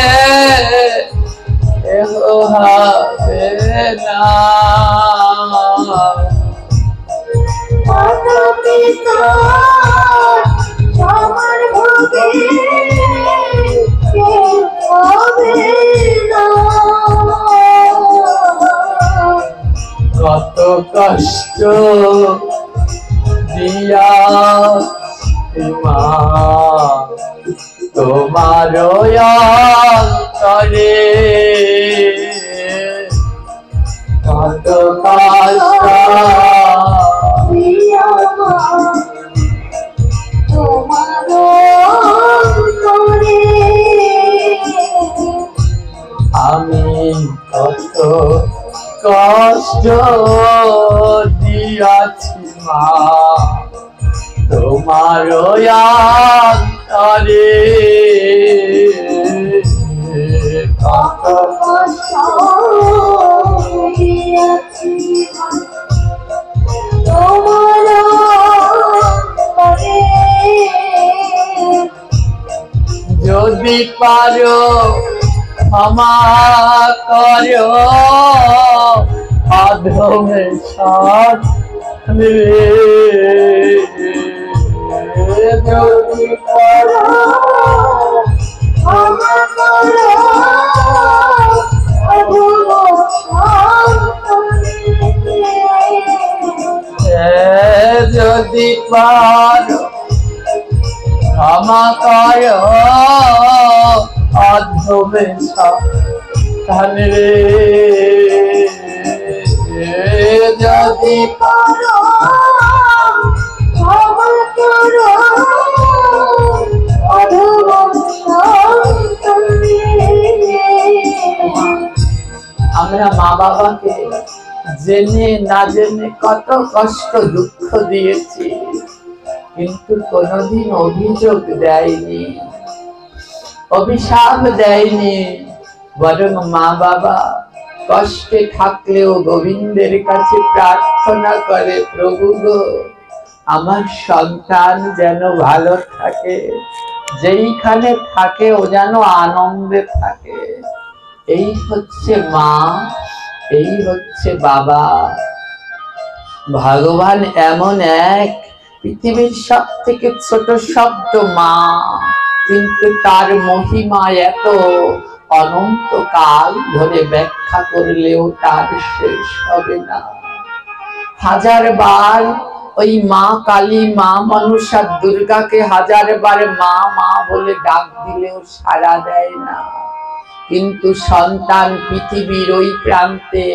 কেহ হবে না। মাতা পিতা সমান ভাবে কেউ হবে না। কত কষ্ট দিয়া মা তোমার অন্তরে, কত কষ্ট তোমার মা তোমার অন্তরে কত কষ্ট হইয়াছি তোমার অন্তরে। যদি পারো ক্ষমা করো অধমে সৎ রে, যদি পারো ক্ষমা করো অধম সন্তানের। যদি পারো ক্ষমা করো অধমে সৎ রে, যদি করো ক্ষমা করো অধম সন্তানের। আমরা মা বাবাকে জেনে না জেনে কত কষ্ট দুঃখ দিয়েছি, কিন্তু কোনোদিন অভিযোগ দেয়নি, অভিশাপ দেয়নি, বরং মা বাবা কষ্টে থাকলেও গোবিন্দের কাছে প্রার্থনা করে, প্রভু গো আমার সন্তান যেন ভালো থাকে, যেইখানে থাকে ও যেন আনন্দে থাকে। এই হচ্ছে মা, এই হচ্ছে বাবা। ভগবান এমন এক, পৃথিবীর সব থেকে ছোট শব্দ মা, কিন্তু তার মহিমা এত অনন্তকাল ধরে ব্যাখ্যা করলেও তার শেষ হবে না। হাজার বার ওই মা কালী, মা মনসা, দুর্গাকে হাজার বার মা মা বলে ডাক দিলেও সাড়া দেয় না। কিন্তু সন্তান পৃথিবীর ওই প্রান্তে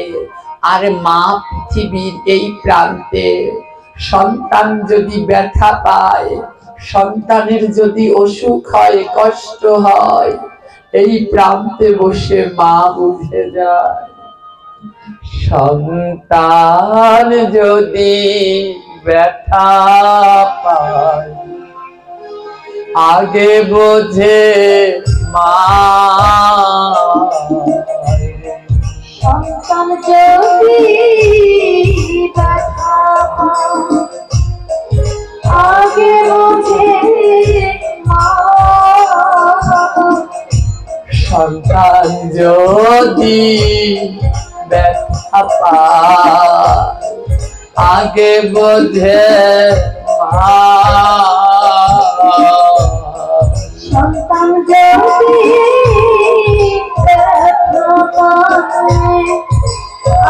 আর মা পৃথিবীর এই প্রান্তে, সন্তান যদি ব্যথা পায়, সন্তানের যদি অসুখ হয়, কষ্ট হয়, এই প্রান্তে বসে মা বুঝে যায়। সন্তান যদি ব্যথা পায় আগে বোঝে মা, সন্তান যদি ব্যথা পায় আগে বোঝে মা। সন্তান যদি ব্যথা পায় আগে বোঝে মা, সন্তান যদি ব্যথা পায়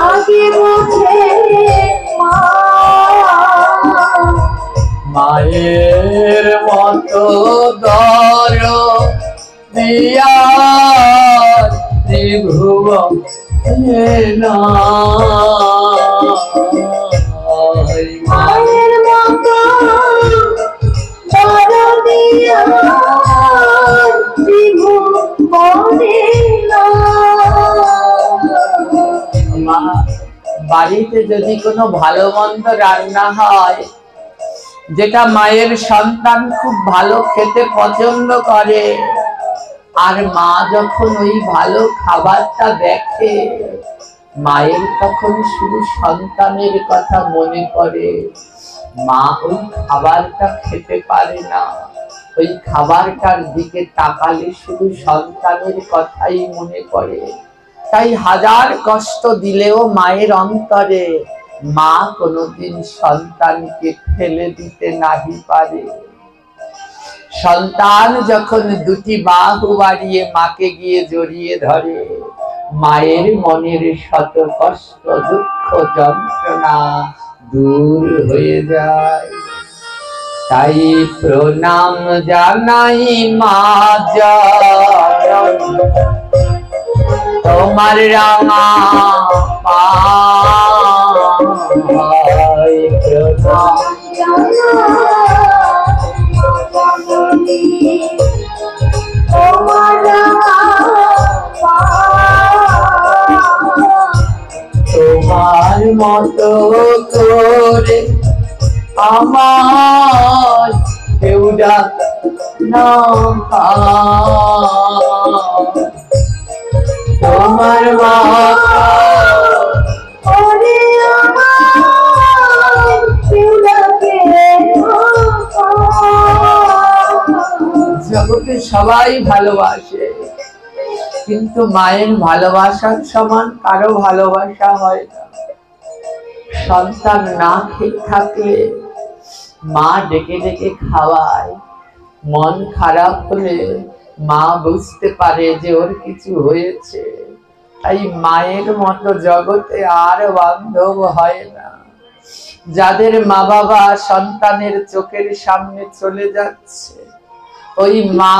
আগে বোঝে মা। মায়ের মতো দরদিয়া ত্রিভুবন না, মায়ের মতো দরদিয়া ত্রিভুবনে না। মা বাড়িতে যদি কোনো ভালো মন্দ রান্না হয়, যেটা মায়ের সন্তান খুব ভালো খেতে পছন্দ করে, আর মা যখন ওই ভালো খাবারটা দেখে, মায়ের তখন শুধু সন্তানের কথা মনে পড়ে। মা ওই খাবারটা খেতে পারে না, ওই খাবারটার দিকে তাকালে শুধু সন্তানের কথাই মনে পড়ে। তাই হাজার কষ্ট দিলেও মায়ের অন্তরে মা কোনোদিন সন্তানকে ফেলে দিতে নাহি পারে। সন্তান যখন দুটি বাহু বাড়িয়ে মাকে গিয়ে জড়িয়ে ধরে, মায়ের মনের শত কষ্ট, দুঃখ, যন্ত্রণা দূর হয়ে যায়। তাই প্রণাম জানাই মা জননী, তোমার রাঙা পায়ে প্রণাম। তোমার মতো করে আমার কেউ ডাক না তোমার মা ওরে আমার কেউ ডাকে না। জগতে সবাই ভালোবাসে, কিন্তু মায়ের ভালোবাসার সমান কারো ভালোবাসা হয় না। সন্তান না খেয়ে থাকলে মা ডেকে ডেকে খাওয়ায়, মন খারাপ হলে মা বুঝতে পারে যে ওর কিছু হয়েছে। তাই মায়ের মতো জগতে আর বান্ধব হয় না। যাদের মা বাবা সন্তানের চোখের সামনে চলে যাচ্ছে, ওই মা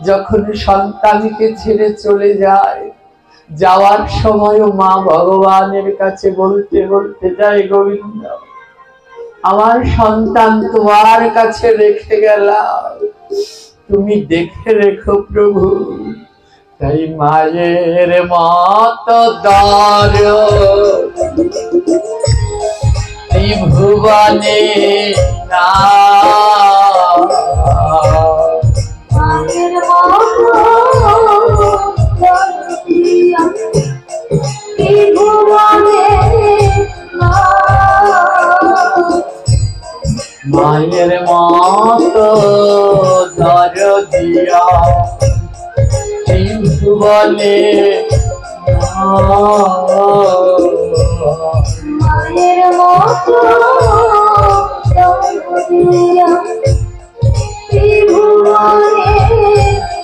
যখন সন্তানকে ছেড়ে চলে যায়, যাওয়ার সময়ও মা ভগবানের কাছে বলতে বলতে যায়, গোবিন্দ আমার সন্তান তোমার কাছে রেখে গেলাম, তুমি দেখে রেখো প্রভু। তাই মায়ের মতো দরদ এই ভুবনে না। মায়ের মতো দরদিয়া এই ভুবনে না। মায়ের মতো দরদিয়া এই ভুবনে না। মায়ের মতো দরদিয়া এই ভুবনে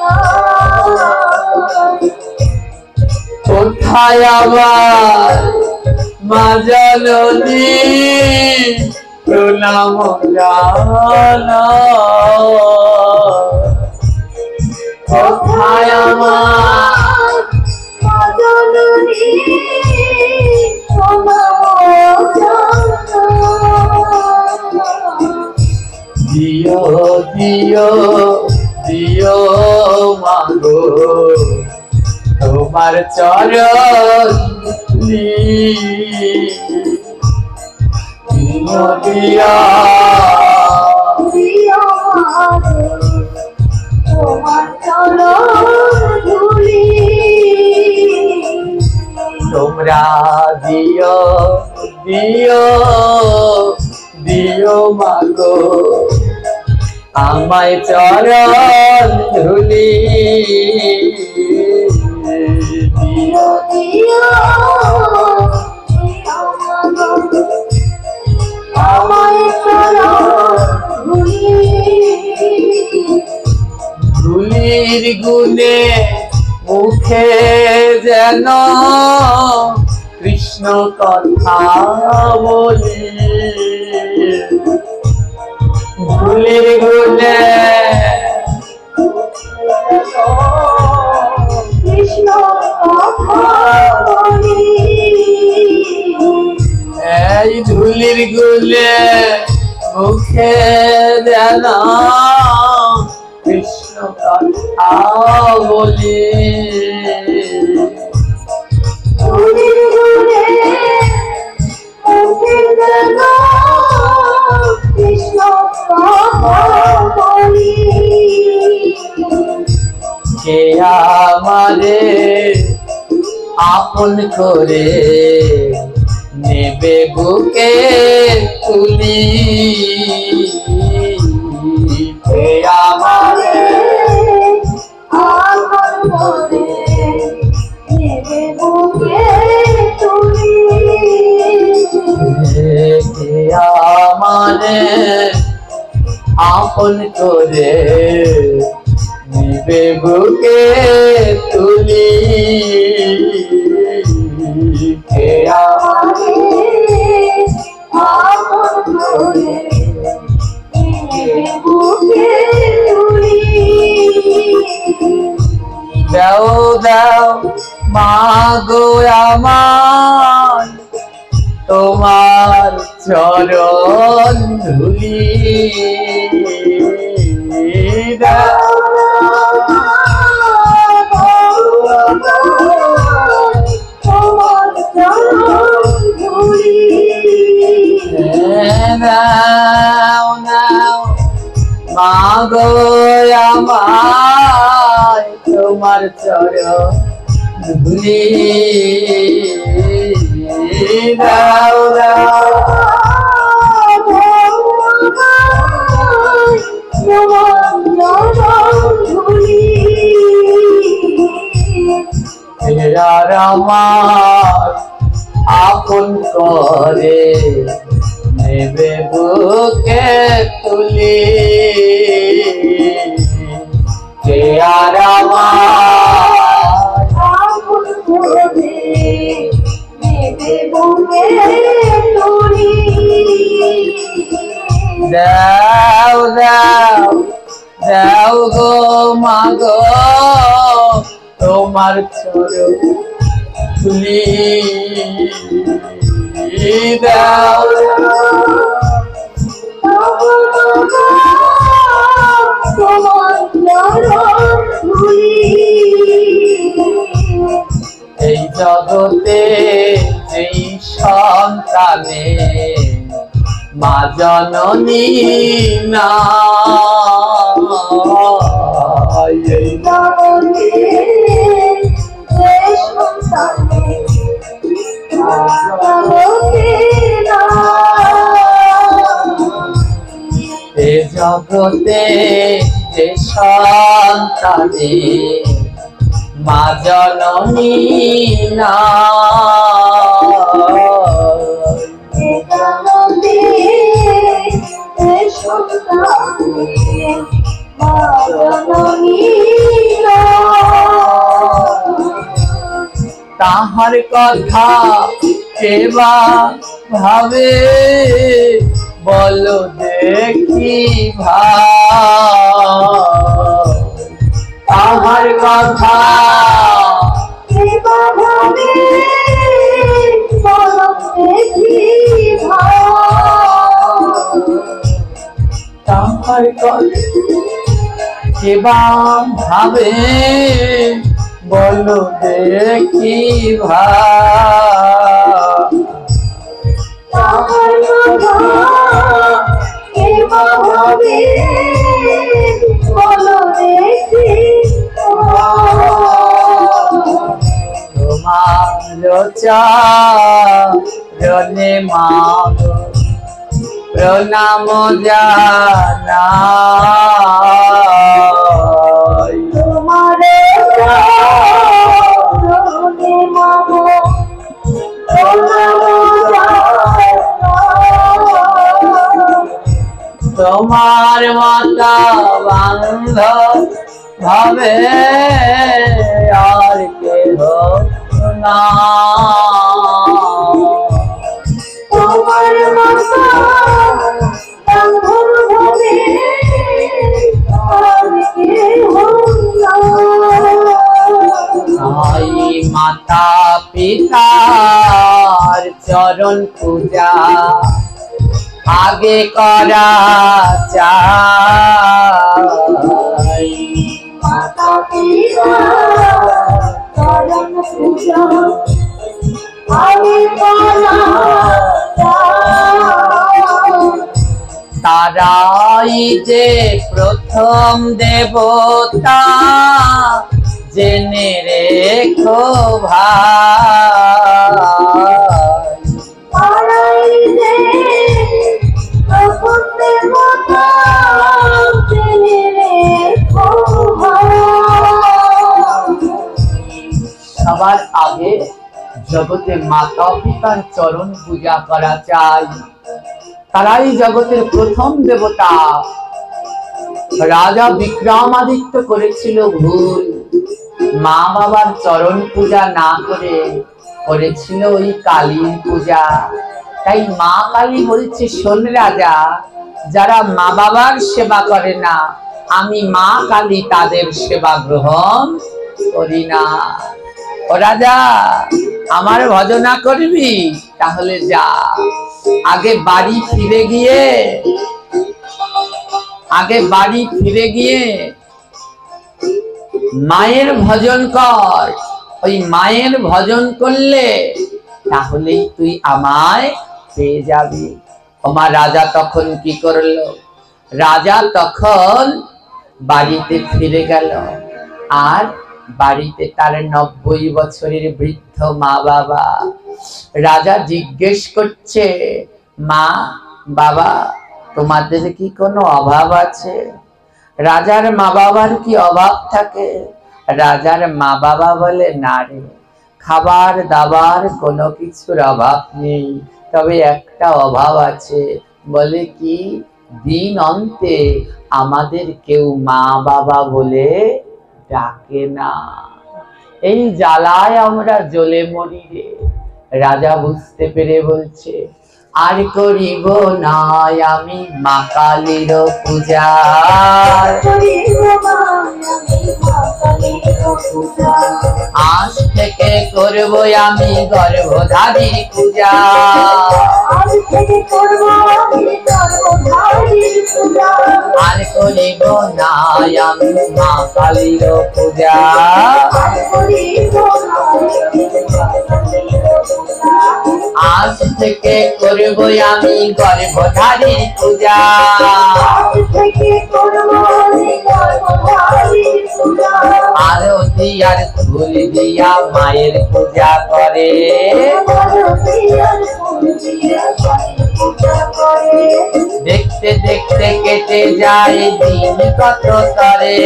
না। কোথায় আবার মা জননী প্রণাম জানা, কোথায় আমার মা জননী প্রণাম জানা। দিও দিও দিও মাগো তোমার চরণ দিও দিয়া দিও মাগো তোমার চরণ ধুলি। তোমরা দিও দিও দিও মাগো আমায় চরণ ধুলি। দিও দিও দিও মাগো আমায় চরণ ধুলি। ধুলির গুণে মুখে যেন কৃষ্ণ কথা বলি, ধুলির গুণে কৃষ্ণ কথা বলি। এই ধুলির গুণে মুখে যেন কৃষ্ণ কথা বলি। ধুলির গুণে মুখে যেন কৃষ্ণ কথা বলি। কে আমারে আপন করে নেবে বুকে তুলি, কে আমারে আমার মনে নেবে বুকে তুলি। কে আমারে আপন করে নেবে বুকে তুলি, কে আমারে আপন করে নেবে বুকে তুলি। দাও দাও মাগো আমার তোমার চরণ ধুলি, দাও তোমার চরণ ধুলি। দাও মাগো আমায় তোমার চরণ ধুলি দাও দাও। আর আমার আপন করে নেবে বুকে তুলি, কে আর আমার আপন করে নেবে বুকে তুলি। দাও দাও দাও গো মাগো তোমার চরণ ধুলি দাও দাও। এই জগতে যেই সন্তানে মা জননী না, এই এ জগতে যে সন্তানে মা জননী না, তাহার কথা কেবা ভাবে বলো দেখি ভাই, তাহার কথা তাহার কথা কেবা ভাবে বলো দেখি ভাই, তোমার চরণে মাগো প্রণাম জানাই, তোমার তোমার মাতা বান্ধ ভাবে আর কেহ না, তোমার মাতা তাই মাতা পিতার চরণ পূজা আগে করা চাই, মাতা পিতা চরণ পূজা আগে করা তারাই যে প্রথম দেবতা জেনে রেখো ভাই, তারাই যে প্রথম দেবতা জেনে রেখো ভাই। সবার আগে জগতে মাতা পিতার চরণ পূজা করা চাই, তারাই জগতের প্রথম দেবতা। রাজা বিক্রমাদিত্য করেছিল ভুল, মা বাবার চরণ পূজা না করে করেছিল ওই কালীর পূজা। তাই মা কালী বলছে, শোন রাজা, যারা মা বাবার সেবা করে না, আমি মা কালী তাদের সেবা গ্রহণ করি না। ও রাজা, আমার ভজনা করবি? তাহলে যা, আগে বাড়ি ফিরে গিয়ে মায়ের ভজন কর। ওই মায়ের ভজন করলে তাহলেই তুই আমায় পেয়ে যাবি। আমার রাজা তখন কি করলো? রাজা তখন বাড়িতে ফিরে গেল, আর বাড়িতে তার 90 বছরের বৃদ্ধ মা বাবা। রাজা জিজ্ঞেস করছে, মা বাবা তোমাদের কি কোনো অভাব আছে? রাজার মা বাবার কি অভাব থাকে? রাজার মা বাবা বলে, না রে, খাবার দাবার কোনো কিছুর অভাব নেই, তবে একটা অভাব আছে। বলে কি? দিন অন্তে আমাদের কেউ মা বাবা বলে ডাকে না, এই জ্বালায় আমরা জ্বলে মরি রে। রাজা বুঝতে পেরে বলছে, আর করিব না আমি মা কালীর পূজা, আজ থেকে করব আমি গর্ভধারী পূজা, আর করিব না আমি মা কালীর পূজা। আজ থেকে করব আমি গর্ভধারী পূজা, আরতি আর ফুল দিয়া মায়ের পূজা করে, দেখতে দেখতে কেটে যায় দিন কত তরে।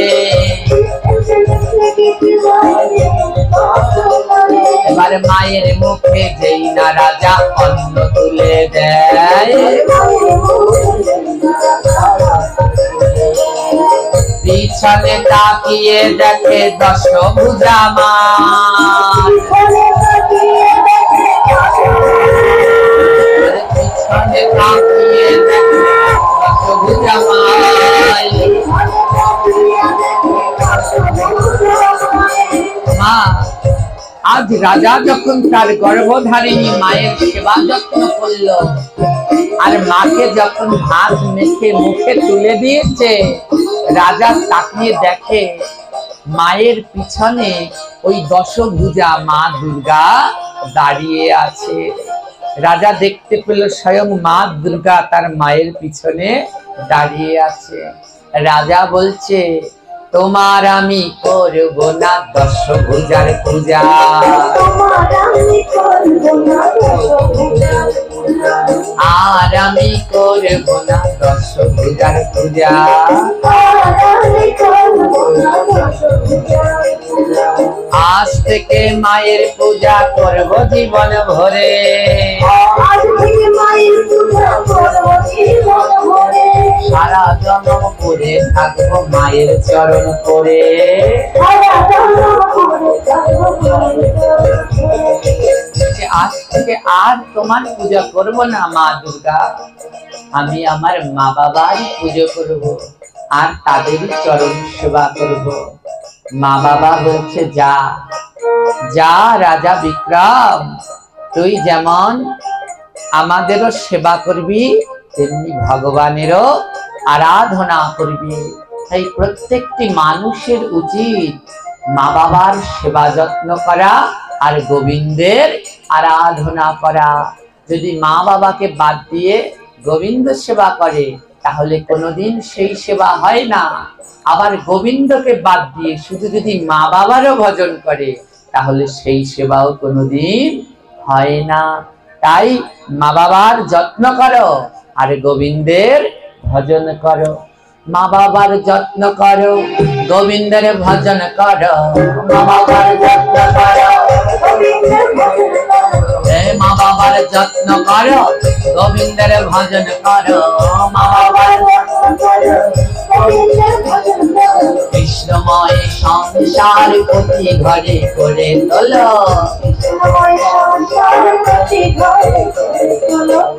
এবার মায়ের মুখে যেই না রাজা অন্ন তুলে দেয়, পিছনে তাকিয়ে দেখে দশভুজা মা, পিছনে তাকিয়ে দেখে দশভুজা মা। মা, আজ রাজা যখন তার গর্ভধারিণী মায়ের সেবা যত্ন করল, আর মাকে যখন ভাত মেখে মুখে তুলে দিয়েছে, রাজা তাকিয়ে দেখে মায়ের পিছনে ওই দশভুজা মা দুর্গা দাঁড়িয়ে আছে। রাজা দেখতে পেল স্বয়ং মা দুর্গা তার মায়ের পিছনে দাঁড়িয়ে আছে। রাজা বলছে, তোমার আমি করব না দশভুজার পূজা, আর আমি করব না দশভুজার পূজা, আজ থেকে মায়ের পূজা করব জীবন ভরে, সারা জন্ম করে থাকবো মায়ের চরণ করে। আজ থেকে আর তোমার পূজা করব না মা দুর্গা, আমি আমার মা বাবার পুজো করব, আর তাদেরই চরণ সেবা করব। মা বাবা বলছে, যা যা রাজা বিক্রম, তুই যেমন আমাদেরও সেবা করবি, তেমনি ভগবানেরও আরাধনা করবি। তাই প্রত্যেকটি মানুষের উচিত মা বাবার সেবা যত্ন করা আর গোবিন্দের আরাধনা করা। যদি মা বাবাকে বাদ দিয়ে গোবিন্দ সেবা করে, তাহলে কোনোদিন সেই সেবা হয় না। আবার গোবিন্দকে বাদ দিয়ে শুধু যদি মা বাবারও ভজন করে, তাহলে সেই সেবাও কোনোদিন হয় না। তাই মা বাবার যত্ন করো আর গোবিন্দের ভজন করো। মা বাবার যত্ন করো, গোবিন্দের ভজন করো। মা বাবার যত্ন করো, মা বাবার যত্ন করো, গোবিন্দের ভজন করো। মা বাবার কৃষ্ণময় সংসার প্রতি ঘরে করে তোলো,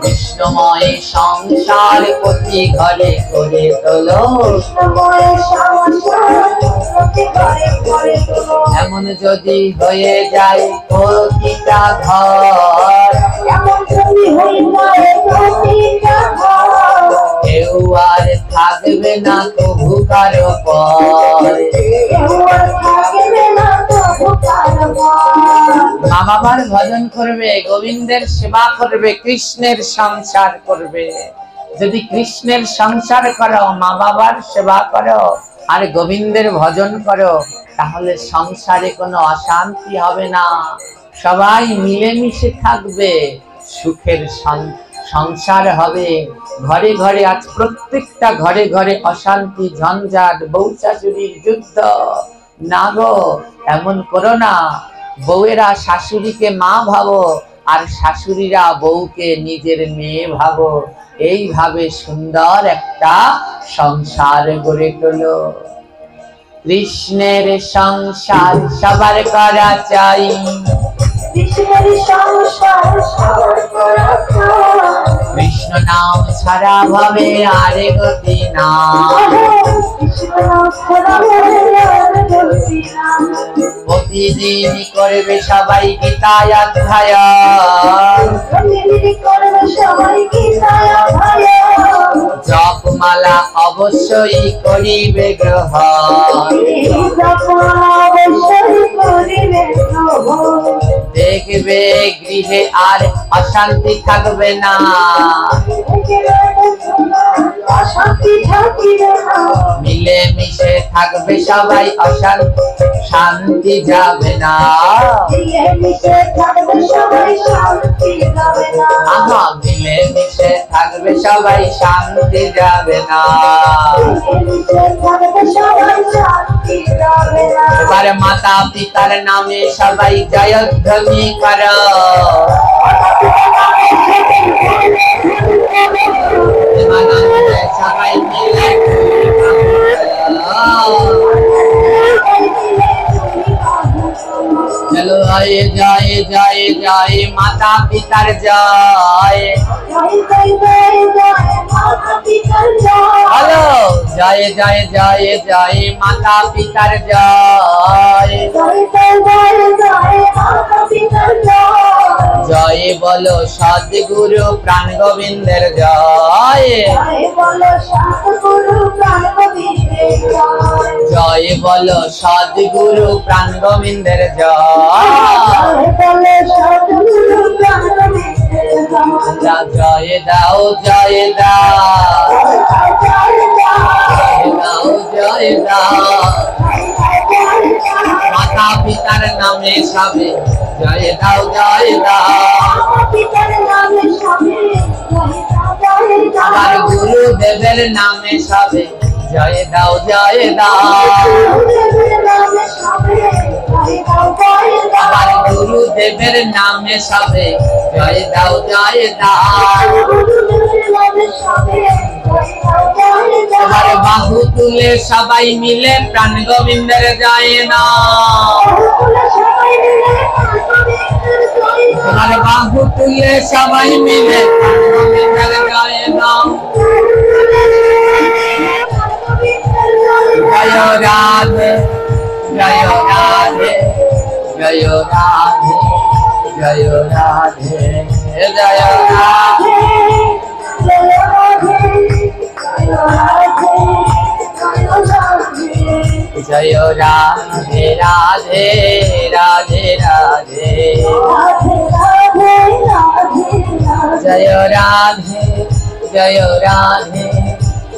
কৃষ্ণময় সংসার প্রতি ঘরে করে তোলো। এমন যদি হয়ে যায় প্রতিটা ঘর, কেউ আর থাকবে না তবু কারো পর। মা বাবার ভজন করবে, গোবিন্দের সেবা করবে, কৃষ্ণের সংসার করবে, যদি কৃষ্ণের সংসার করো, মা বাবার সেবা করো আর গোবিন্দের ভজন করো, তাহলে সংসারে কোনো অশান্তি হবে না, সবাই মিলেমিশে থাকবে, সুখের সংসার হবে। ঘরে ঘরে আজ প্রত্যেকটা ঘরে ঘরে অশান্তি, ঝঞ্ঝাট, বউ শাশুড়ির যুদ্ধ। না গো, এমন করো না। বউয়েরা শাশুড়িকে মা ভাবো আর শাশুড়িরা বউকে নিজের মেয়ে ভাবো। এইভাবে সুন্দর একটা সংসার গড়ে তোলো। কৃষ্ণের সংসার সবার করা চাই, কৃষ্ণের সংসার সবার করা চাই, কৃষ্ণ নাম ছাড়া ভাবে আরে গতি না, কৃষ্ণ নাম ছাড়া ভাবে আর গতি না। প্রতিদিন করবে সবাই গীতায় অধ্যায়ন, প্রতিদিন করবে সবাই গীতায় অধ্যয়ন, জপমালা অবশ্যই করিবে গ্রহণ, অবশ্যই করিবে গ্রহণ। দেখবে গৃহে আর অশান্তি থাকবে না, অশান্তি থাকিবে না, মিলে মিশে থাকবে সবাই, শান্তি যাবে না। মিলে মিশে থাকবে সবাই, শান্তি যাবে না। আহা, মিলে মিশে থাকবে সবাই, শান্তি যাবে না। মিলে মিশে থাকবে সবাই, শান্তি যাবে না। এবারে মাতা পিতার নামে সবাই জয়ধ্বনি করো, সবাই মিলে চলো জয় জয় জয় জয় মাতা পিতার জয়, হ্যালো জয় জয় জয় জয় মাতা পিতার জয়, জয় বলো সদ্গুরু প্রাণ গোবিন্দের জয়, জয় বলো সদ্গুরু প্রাণ গোবিন্দের জয়, জয় দাও জয় দাও, জয় দাও, মাতা পিতার নামে সবে জয় দাও জয় দাও, আমার গুরুদেবের নামে সবে জয় দাও জয় দাও, আমার গুরুদেবের নামে সবে জয় দাও জয় দাও, এবার বাহু তুলে সবাই মিলে প্রাণ গোবিন্দের জয় নাও, তোমার বাহু তুলে সবাই মিলে প্রাণ গোবিন্দের জয় নাও, জয় রাধে জয় রাধে জয় রাধে জয় রাধে জয় রাধে, জয় রাধে রাধে রাধে রাধে, জয় রাধে জয় রাধে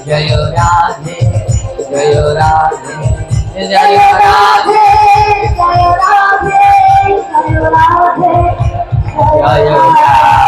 জয় রাধে জয় রাধে জয় রাধে জয় রাধে।